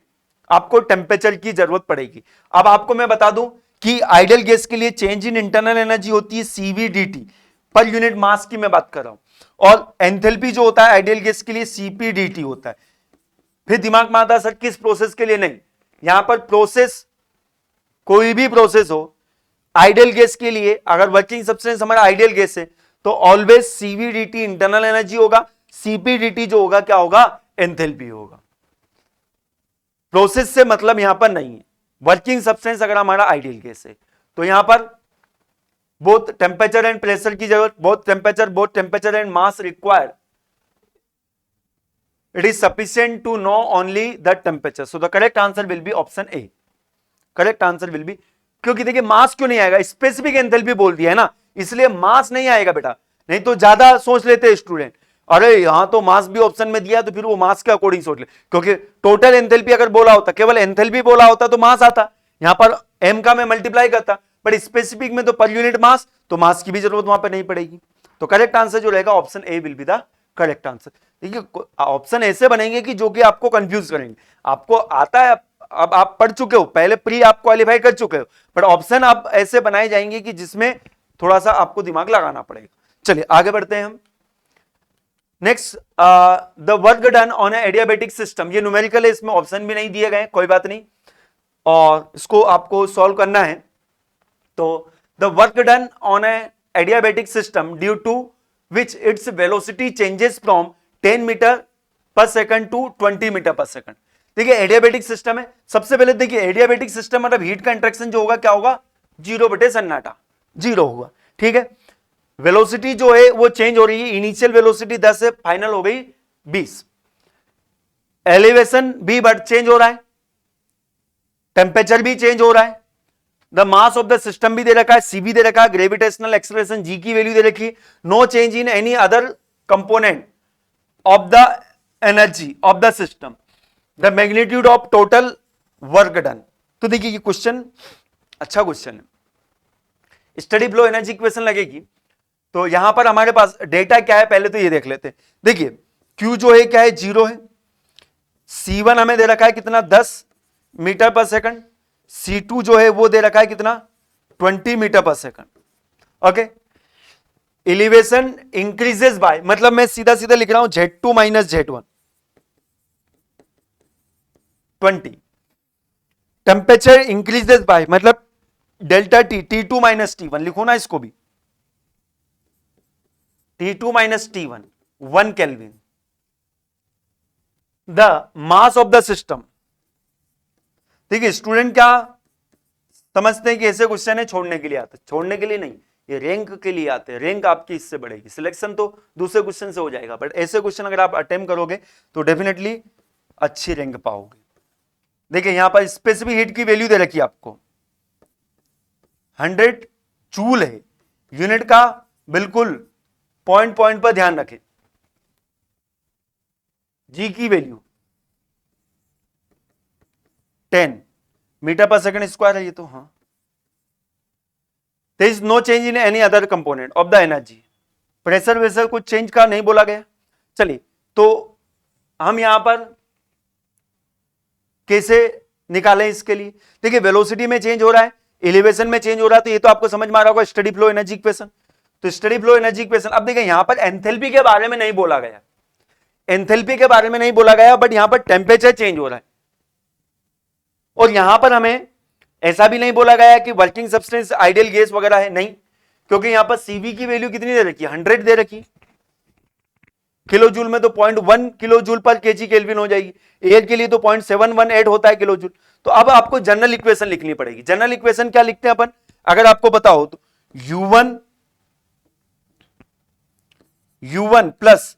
आपको टेम्परेचर की जरूरत पड़ेगी। अब आपको मैं बता दूं कि आइडियल गैस के लिए चेंज इन इंटरनल एनर्जी होती है CVDT, पर यूनिट मास की मैं बात कर रहा हूं, और एंथैल्पी जो होता है आइडियल गैस के लिए CPDT होता है। फिर दिमाग में आता है सर किस प्रोसेस के लिए, नहीं, यहां पर प्रोसेस कोई भी प्रोसेस हो, आइडियल गैस के लिए अगर वर्किंग सब्सटेंस हमारा आइडियल गैस है तो ऑलवेज सीवीडीटी इंटरनल एनर्जी होगा, सीपीडीटी जो होगा क्या होगा, एंथैल्पी होगा। प्रोसेस से मतलब यहां पर नहीं है, वर्किंग सब्सटेंस अगर हमारा आइडियल गैस है तो यहां पर बोथ टेम्परेचर एंड प्रेशर की जरूरत, both temperature and mass required, it is sufficient to know only the temperature, so the correct answer will be option A, correct answer will be, क्योंकि देखिए मास क्यों नहीं आएगा, स्पेसिफिक एंथैल्पी बोल दिया है ना, इसलिए मास नहीं आएगा बेटा, नहीं तो ज्यादा सोच लेते स्टूडेंट, अरे यहां तो मास भी ऑप्शन में दिया तो फिर वो मास के अकॉर्डिंग सोच ले, क्योंकि टोटल एंथैल्पी अगर बोला होता, केवल एंथैल्पी बोला होता तो मास आता, यहां पर एम का मैं मल्टीप्लाई करता, बट स्पेसिफिक में तो पर यूनिट मास, तो मास की भी जरूरत वहां पर नहीं पड़ेगी। तो करेक्ट आंसर जो रहेगा option A will be the correct answer. देखिए ऑप्शन ऐसे बनेंगे कि जो कि आपको कंफ्यूज करेंगे, आपको आता है, अब आप पढ़ चुके हो, पहले प्री आप क्वालिफाई कर चुके हो, बट ऑप्शन आप ऐसे बनाए जाएंगे कि जिसमें थोड़ा सा आपको दिमाग लगाना पड़ेगा। चलिए आगे बढ़ते हैं हम। Next, the work done on a adiabatic system, ये न्यूमेरिकल है, इसमें ऑप्शन भी नहीं दिए गए, कोई बात नहीं, और इसको आपको सॉल्व करना है। तो the work done on a adiabatic system due to which its velocity changes from 10 metre per second to 20 metre per second. देखिए एडियाबेटिक सिस्टम है, सबसे पहले देखिए एडियाबेटिक सिस्टम मतलब हीट का इंट्रैक्शन जो होगा क्या होगा, 0/सन्नाटा, 0 होगा, ठीक है। वेलोसिटी जो है वो चेंज हो रही है, इनिशियल वेलोसिटी 10 है, फाइनल हो गई 20। एलिवेशन भी बट चेंज हो रहा है, टेम्परेचर भी चेंज हो रहा है, the mass of the system भी दे रखा है, सी भी दे रखा है, ग्रेविटेशनल एक्सेलरेशन जी की वैल्यू दे रखी है, no change in any other component of the energy of the system, the magnitude of total work done. तो देखिए ये क्वेश्चन अच्छा क्वेश्चन है, स्टडी फ्लो एनर्जी इक्वेशन लगेगी, तो यहां पर हमारे पास डेटा क्या है पहले तो ये देख लेते हैं। देखिए Q जो है क्या है, 0 है, C1 हमें दे रखा है कितना, 10 मीटर पर सेकंड, C2 जो है वो दे रखा है कितना, 20 metre per second, okay. Elevation increases by, मतलब मैं सीधा सीधा लिख रहा हूं Z2 minus Z1, 20। Temperature increases by मतलब delta T, T2 minus T1 लिखो ना इसको भी, T2 minus T1, 1 kelvin. The mass of the system, देखिए स्टूडेंट क्या समझते हैं कि ऐसे क्वेश्चन है छोड़ने के लिए आते, छोड़ने के लिए नहीं, ये रैंक के लिए आते हैं, रैंक आपकी इससे बढ़ेगी, सिलेक्शन तो दूसरे क्वेश्चन से हो जाएगा, बट ऐसे क्वेश्चन अगर आप अटेम्प्ट करोगे तो डेफिनेटली अच्छी रैंक पाओगे। देखिए यहां पर स्पेसिफिक हीट की वैल्यू दे रखी है आपको, 100 जूल है, यूनिट का बिल्कुल पॉइंट पॉइंट पर ध्यान रखें, जी की value 10 metre per second square है ये तो, हाँ। There is no change in any other component of the energy, pressure वेशर कुछ चेंज का नहीं बोला गया। चलिए तो हम यहां पर कैसे निकालें इसके लिए, देखिए वेलोसिटी में चेंज हो रहा है, एलिवेशन में चेंज हो रहा है, तो ये तो आपको समझ में आ रहा होगा स्टडी फ्लो एनर्जी इक्वेशन। तो स्टडी फ्लो एनर्जी इक्वेशन, अब देखिए यहां पर एंथैल्पी के बारे में नहीं बोला गया, एंथैल्पी के बारे में नहीं बोला गया, बट यहां पर टेम्परेचर चेंज हो रहा है, और यहां पर हमें ऐसा भी नहीं बोला गया कि वर्किंग सब्सटेंस आइडियल गैस वगैरह है, नहीं, क्योंकि यहां पर सीवी की वैल्यू कितनी दे रखी है, 100 दे रखी, किलो जूल में तो 0.1 kilo joule per KG kelvin हो जाएगी, एयर के लिए तो 0.718 होता है किलो जूल। तो अब आपको जनरल इक्वेशन लिखनी पड़ेगी। जनरल इक्वेशन क्या लिखते हैं अपन, अगर आपको पता हो तो U1 plus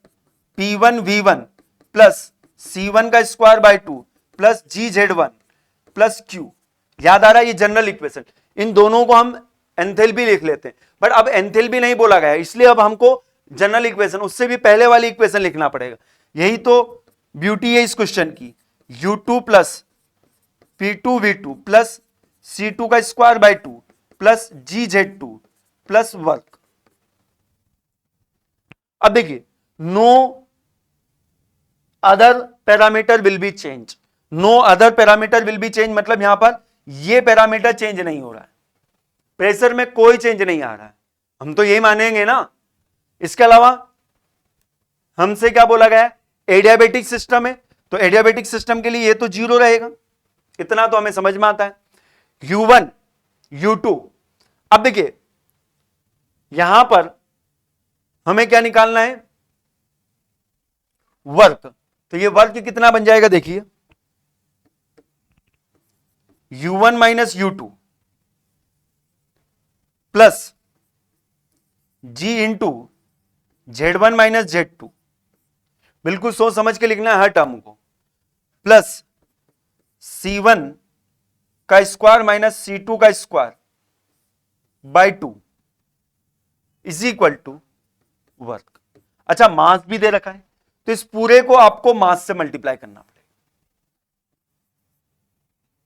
P1 V1 plus C1 का square by 2 plus GZ1 plus Q, याद आ रहा है ये जनरल इक्वेशन, इन दोनों को हम एंथैल्पी लिख लेते हैं, बट अब एंथैल्पी नहीं बोला गया, इसलिए अब हमको जनरल इक्वेशन उससे भी पहले वाली इक्वेशन लिखना पड़ेगा। यही तो ब्यूटी है इस क्वेश्चन की, U2 plus P2 V2 plus C2 का square by 2 plus GZ2 plus work. अब देखिए no other parameter will be change, no other parameter will be change मतलब यहां पर ये पैरामीटर चेंज नहीं हो रहा है, प्रेशर में कोई चेंज नहीं आ रहा है, हम तो यही मानेंगे ना। इसके अलावा हमसे क्या बोला गया, एडियाबेटिक सिस्टम है, तो एडियाबेटिक सिस्टम के लिए ये तो 0 रहेगा, इतना तो हमें समझ में आता है। U1 U2। अब देखिए यहां पर हमें क्या निकालना है, वर्क। तो ये वर्क कितना बन जाएगा देखिए, U1 minus U2 plus G into Z1 minus Z2, बिल्कुल सोच समझ के लिखना है हर टर्म को, प्लस C1 का स्क्वायर माइनस C2 का square by 2 is equal to work. अच्छा मास भी दे रखा है, तो इस पूरे को आपको मास से मल्टीप्लाई करना पड़ेगा।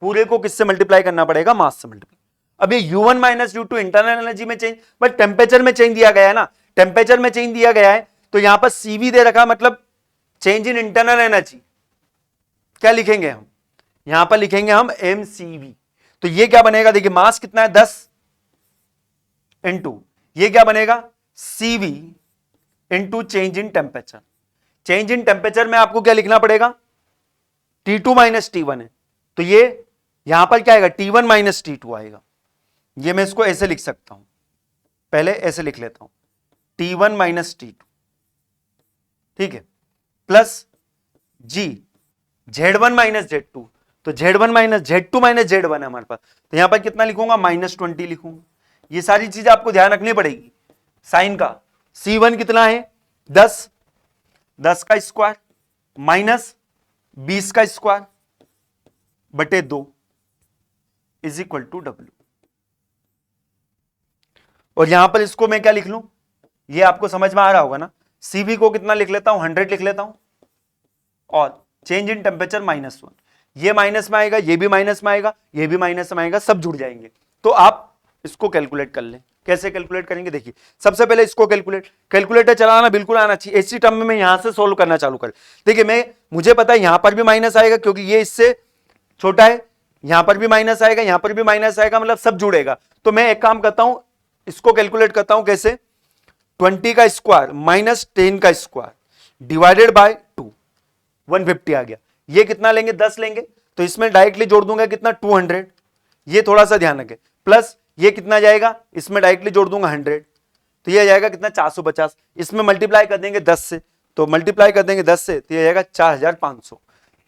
पूरे को किससे मल्टीप्लाई करना पड़ेगा, मास से मल्टीप्लाई। अब ये U1 minus U2 internal energy में चेंज, बट टेम्परेचर में चेंज दिया गया है ना, टेम्परेचर में चेंज दिया गया है, तो यहां पर CV दे रखा, मतलब चेंज इन इंटरनल एनर्जी। क्या लिखेंगे हम, यहां पर लिखेंगे हम MCV। तो ये क्या बनेगा देखिए, मास कितना है 10 इंटू ये क्या बनेगा CV into change in temperature. Change in temperature में आपको क्या लिखना पड़ेगा, T2 माइनस T1 है, तो ये यहां पर क्या आएगा T1 माइनस T2 आएगा। ये मैं इसको ऐसे लिख सकता हूं, पहले ऐसे लिख लेता हूं, T1 माइनस T2, ठीक है, plus G Z1 minus Z2, तो Z1 minus Z2 minus Z1 है हमारे पास, तो यहां पर कितना लिखूंगा -20 लिखूंगा। ये सारी चीजें आपको ध्यान रखनी पड़ेगी। साइन का C1 कितना है 10, 10 का स्क्वायर माइनस 20 का स्क्वायर बटे 2 इज इक्वल टू W। और यहां पर इसको मैं क्या लिख लूं, ये आपको समझ में आ रहा होगा ना, CV को कितना लिख लेता हूं 100 लिख लेता हूं, और चेंज इन टेम्परेचर -1, ये माइनस में आएगा, ये भी माइनस में आएगा, ये भी माइनस में आएगा, सब जुड़ जाएंगे। तो आप इसको कैलकुलेट कर लें। कैसे कैलकुलेट करेंगे देखिए, सबसे पहले इसको कैलकुलेटर चलाना बिल्कुल आना चाहिए। इसी टर्म में मैं यहां से सोल्व करना चालू कर, देखिए मुझे पता है यहां पर भी माइनस आएगा क्योंकि ये इससे छोटा है, यहां पर भी माइनस आएगा, यहां पर भी माइनस आएगा, मतलब सब जुड़ेगा। तो मैं एक काम करता हूं, इसको कैलकुलेट करता हूं कैसे, 20 का स्क्वायर माइनस 10 का स्क्वायर डिवाइडेड बाय 2, 150 आ गया। ये कितना लेंगे 10 लेंगे, तो इसमें डायरेक्टली जोड़ दूंगा कितना 200, ये थोड़ा सा ध्यान रखें, प्लस ये कितना जाएगा, इसमें डायरेक्टली जोड़ दूंगा 100, तो ये जाएगा कितना 450, इसमें मल्टीप्लाई कर देंगे 10 से, तो मल्टीप्लाई कर देंगे 10 से, तो ये जाएगा 4500।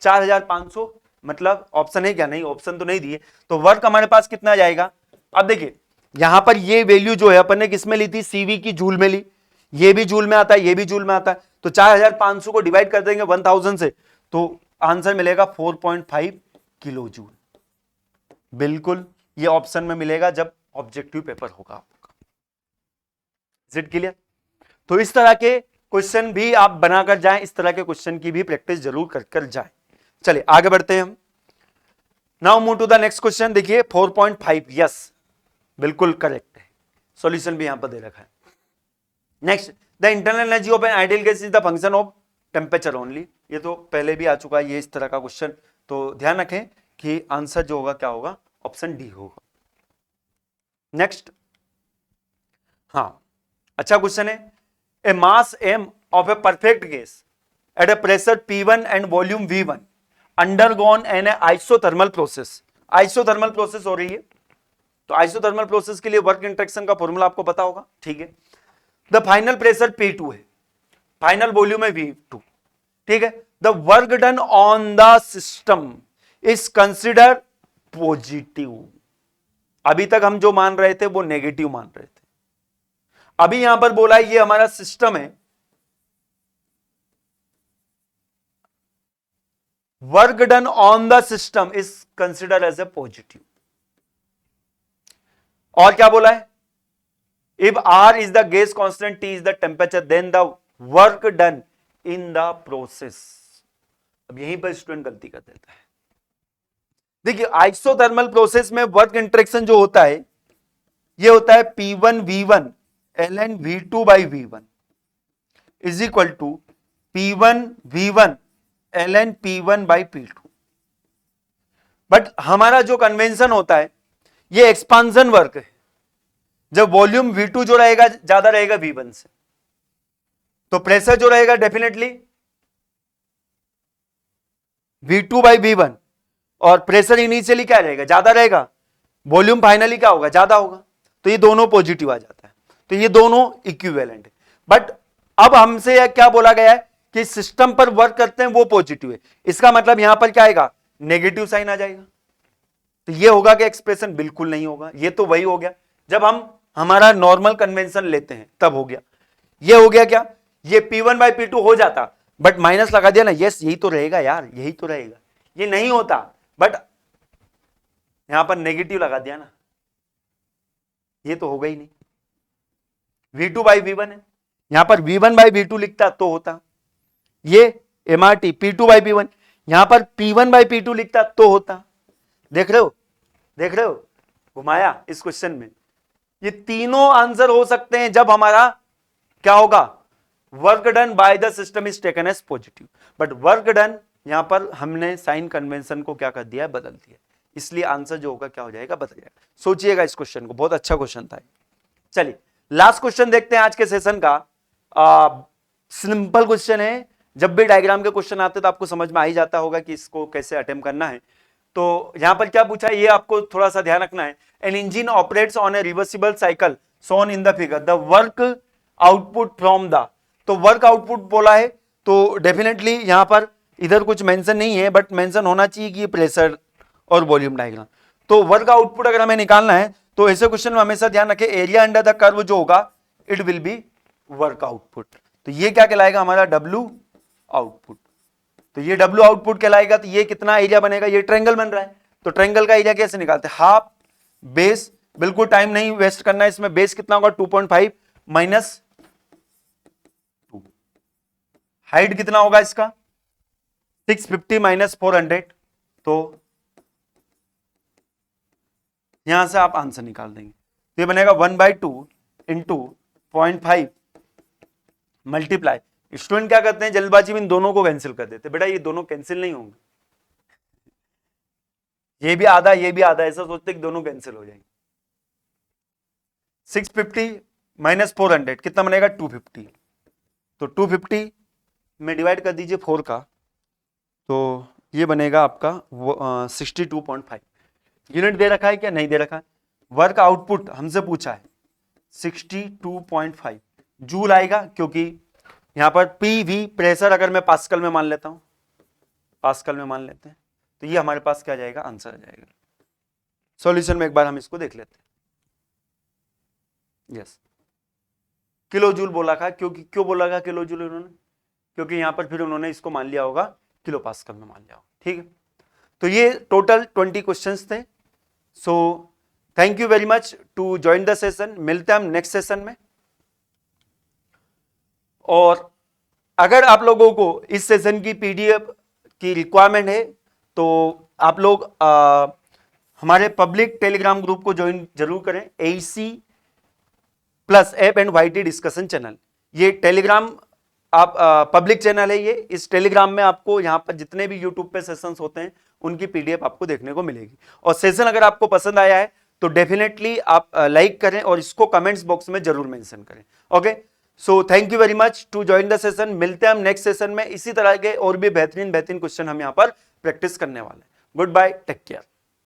4500 मतलब ऑप्शन है क्या, नहीं ऑप्शन तो नहीं दिए, तो वर्क हमारे पास कितना जाएगा। अब देखिए यहां पर ये वैल्यू जो है अपन ने किसमें ली थी, CV की जूल में ली, ये भी जूल में आता है, ये भी जूल में आता है, तो 4500 को डिवाइड कर देंगे 1000 से, तो आंसर मिलेगा 4.5 किलो जूल। बिल्कुल ये ऑप्शन में मिलेगा जब ऑब्जेक्टिव पेपर होगा आपका। Is it clear. तो इस तरह के क्वेश्चन भी आप बनाकर जाएं, इस तरह के क्वेश्चन की भी प्रैक्टिस जरूर कर जाएं। चलिए आगे बढ़ते हैं हम। Now move to the next question. देखिए 4.5, यस बिल्कुल करेक्ट है, सॉल्यूशन भी यहां पर दे रखा है। Next, the internal energy of an ideal gas is the function of temperature only. ये तो पहले भी आ चुका है ये इस तरह का क्वेश्चन, तो ध्यान रखें कि आंसर जो होगा क्या होगा, ऑप्शन डी होगा। नेक्स्ट, हाँ अच्छा क्वेश्चन है, ए मास m of a perfect gas at A pressure P1 and volume V1 undergone N isothermal process. Isothermal process हो रही है, तो आइसोथर्मल प्रोसेस के लिए वर्क इंटरेक्शन का फॉर्मूला आपको पता होगा, ठीक है। द फाइनल प्रेशर P2 है, फाइनल वॉल्यूम है V2, ठीक है। The work done on the system is consider positive. अभी तक हम जो मान रहे थे वो नेगेटिव मान रहे थे, अभी यहां पर बोला ये हमारा सिस्टम है, work done on the system is consider as a positive. और क्या बोला है, if R is the gas constant, T is the temperature, then the work done in the process। अब यहीं पर स्टूडेंट गलती कर देता है। देखिए आइसोथर्मल प्रोसेस में वर्क इंटरेक्शन जो होता है ये होता है P1 V1 ln V2 by V1 is equal to P1 V1 ln P1 by P2। But हमारा जो कन्वेंशन होता है ये एक्सपांशन वर्क है, जब वॉल्यूम V2 जो रहेगा ज्यादा रहेगा V1 से, तो प्रेशर जो रहेगा डेफिनेटली V2 by V1, और प्रेशर इनिशियली क्या रहेगा, ज्यादा रहेगा वॉल्यूम फाइनली क्या होगा, ज्यादा होगा, तो ये दोनों पॉजिटिव आ जाता है, तो ये दोनों इक्विवेलेंट है। बट अब हमसे यह क्या बोला गया है कि सिस्टम पर वर्क करते हैं वो पॉजिटिव है, इसका मतलब यहां पर क्या आएगा, नेगेटिव साइन आ जाएगा। तो ये होगा कि एक्सप्रेशन बिल्कुल नहीं होगा, ये तो वही हो गया जब हम हमारा नॉर्मल कन्वेंशन लेते हैं तब हो गया। ये हो गया क्या, ये P1/P2 हो जाता, बट माइनस लगा दिया ना, यस यही तो रहेगा यार, यही तो रहेगा, ये नहीं होता, बट यहां पर नेगेटिव लगा दिया ना, ये तो होगा ही नहीं। V2/V1 है, यहां पर V1/V2 लिखता तो होता, ये MRT P2/P1, यहां पर P1/P2 लिखता तो होता। देख रहे हो, देख रहे हो, घुमाया इस क्वेश्चन में। ये तीनों आंसर हो सकते हैं जब हमारा क्या होगा, work done by the system is taken as positive, but work done यहां पर हमने साइन कन्वेंशन को क्या कर दिया, बदल दिया, इसलिए आंसर जो होगा क्या हो जाएगा, बदल जाएगा। सोचिएगा इस क्वेश्चन को, बहुत अच्छा क्वेश्चन था। चलिए लास्ट क्वेश्चन देखते हैं आज के सेशन का। सिंपल क्वेश्चन है, जब भी डायग्राम के क्वेश्चन आते तो आपको समझ में आ ही जाता होगा कि इसको कैसे अटेम्प्ट करना है। तो यहां पर क्या पूछा है, ये आपको थोड़ा सा ध्यान रखना है। An engine operates on a reversible cycle shown in the figure, the work output from the, तो वर्क आउटपुट बोला है, तो डेफिनेटली यहां पर इधर कुछ मेंशन नहीं है, बट मेंशन होना चाहिए कि प्रेशर और वॉल्यूम डायग्राम। तो वर्क आउटपुट अगर हमें निकालना है तो ऐसे क्वेश्चन में हमेशा ध्यान रखें, एरिया अंडर द कर्व जो होगा it will B work output, तो ये क्या कहलाएगा हमारा, डब्ल्यू आउटपुट। तो ये डब्ल्यू आउटपुट कहलाएगा, तो ये कितना एरिया बनेगा, ये ट्रायंगल बन रहा है, तो ट्रायंगल का एरिया कैसे निकालते हैं, हाफ बेस, बिल्कुल टाइम नहीं वेस्ट करना है इसमें, बेस कितना होगा 2.5 माइनस 2, हाइट कितना होगा इसका 650 माइनस 400, तो यहां से आप आंसर निकाल देंगे, तो ये बनेगा 1/2 इंटू 0.5 मल्टीप्लाई। स्टूडेंट क्या करते हैं जल्दबाजी में इन दोनों को कैंसिल कर देते, बेटा ये दोनों कैंसिल नहीं होंगे, ये भी आधा ये भी आधा, ऐसा सोचते कि दोनों कैंसिल हो जाएंगे। 650 माइनस 400 कितना बनेगा 250, तो 250 में डिवाइड कर दीजिए 4 का, तो ये बनेगा आपका 62.5। यूनिट दे रखा है क्या, नहीं दे रखा है। वर्क आउटपुट हमसे पूछा है 62.5 जूल आएगा, क्योंकि यहां पर PV प्रेशर अगर मैं पास्कल में मान लेता हूं, पास्कल में मान लेते हैं, तो ये हमारे पास क्या आ जाएगा, आंसर आ जाएगा। सॉल्यूशन में एक बार हम इसको देख लेते हैं। यस, किलो जूल बोला था, क्योंकि क्यों बोला था किलो जूल उन्होंने, क्योंकि यहां पर फिर उन्होंने इसको मान लिया होगा किलो पास्कल में मान लिया होगा, ठीक है। तो ये टोटल 20 क्वेश्चंस थे। So thank you very much to join the session, मिलते हैं हम नेक्स्ट सेशन में। और अगर आप लोगों को इस सेशन की PDF की रिक्वायरमेंट है तो आप लोग हमारे पब्लिक टेलीग्राम ग्रुप को ज्वाइन जरूर करें, AEC plus app and YT discussion channel, ये टेलीग्राम आप पब्लिक चैनल है ये। इस टेलीग्राम में आपको यहाँ पर जितने भी यूट्यूब पे सेशंस होते हैं उनकी PDF आपको देखने को मिलेगी। और सेशन अगर आपको पसंद आया है तो डेफिनेटली आप लाइक करें और इसको कमेंट्स बॉक्स में जरूर मेंशन करें। Okay, so thank you very much to join the session. मिलते हैं हम नेक्स्ट सेशन में, इसी तरह के और भी बेहतरीन क्वेश्चन हम यहाँ पर प्रैक्टिस करने वाले हैं। Goodbye, take care.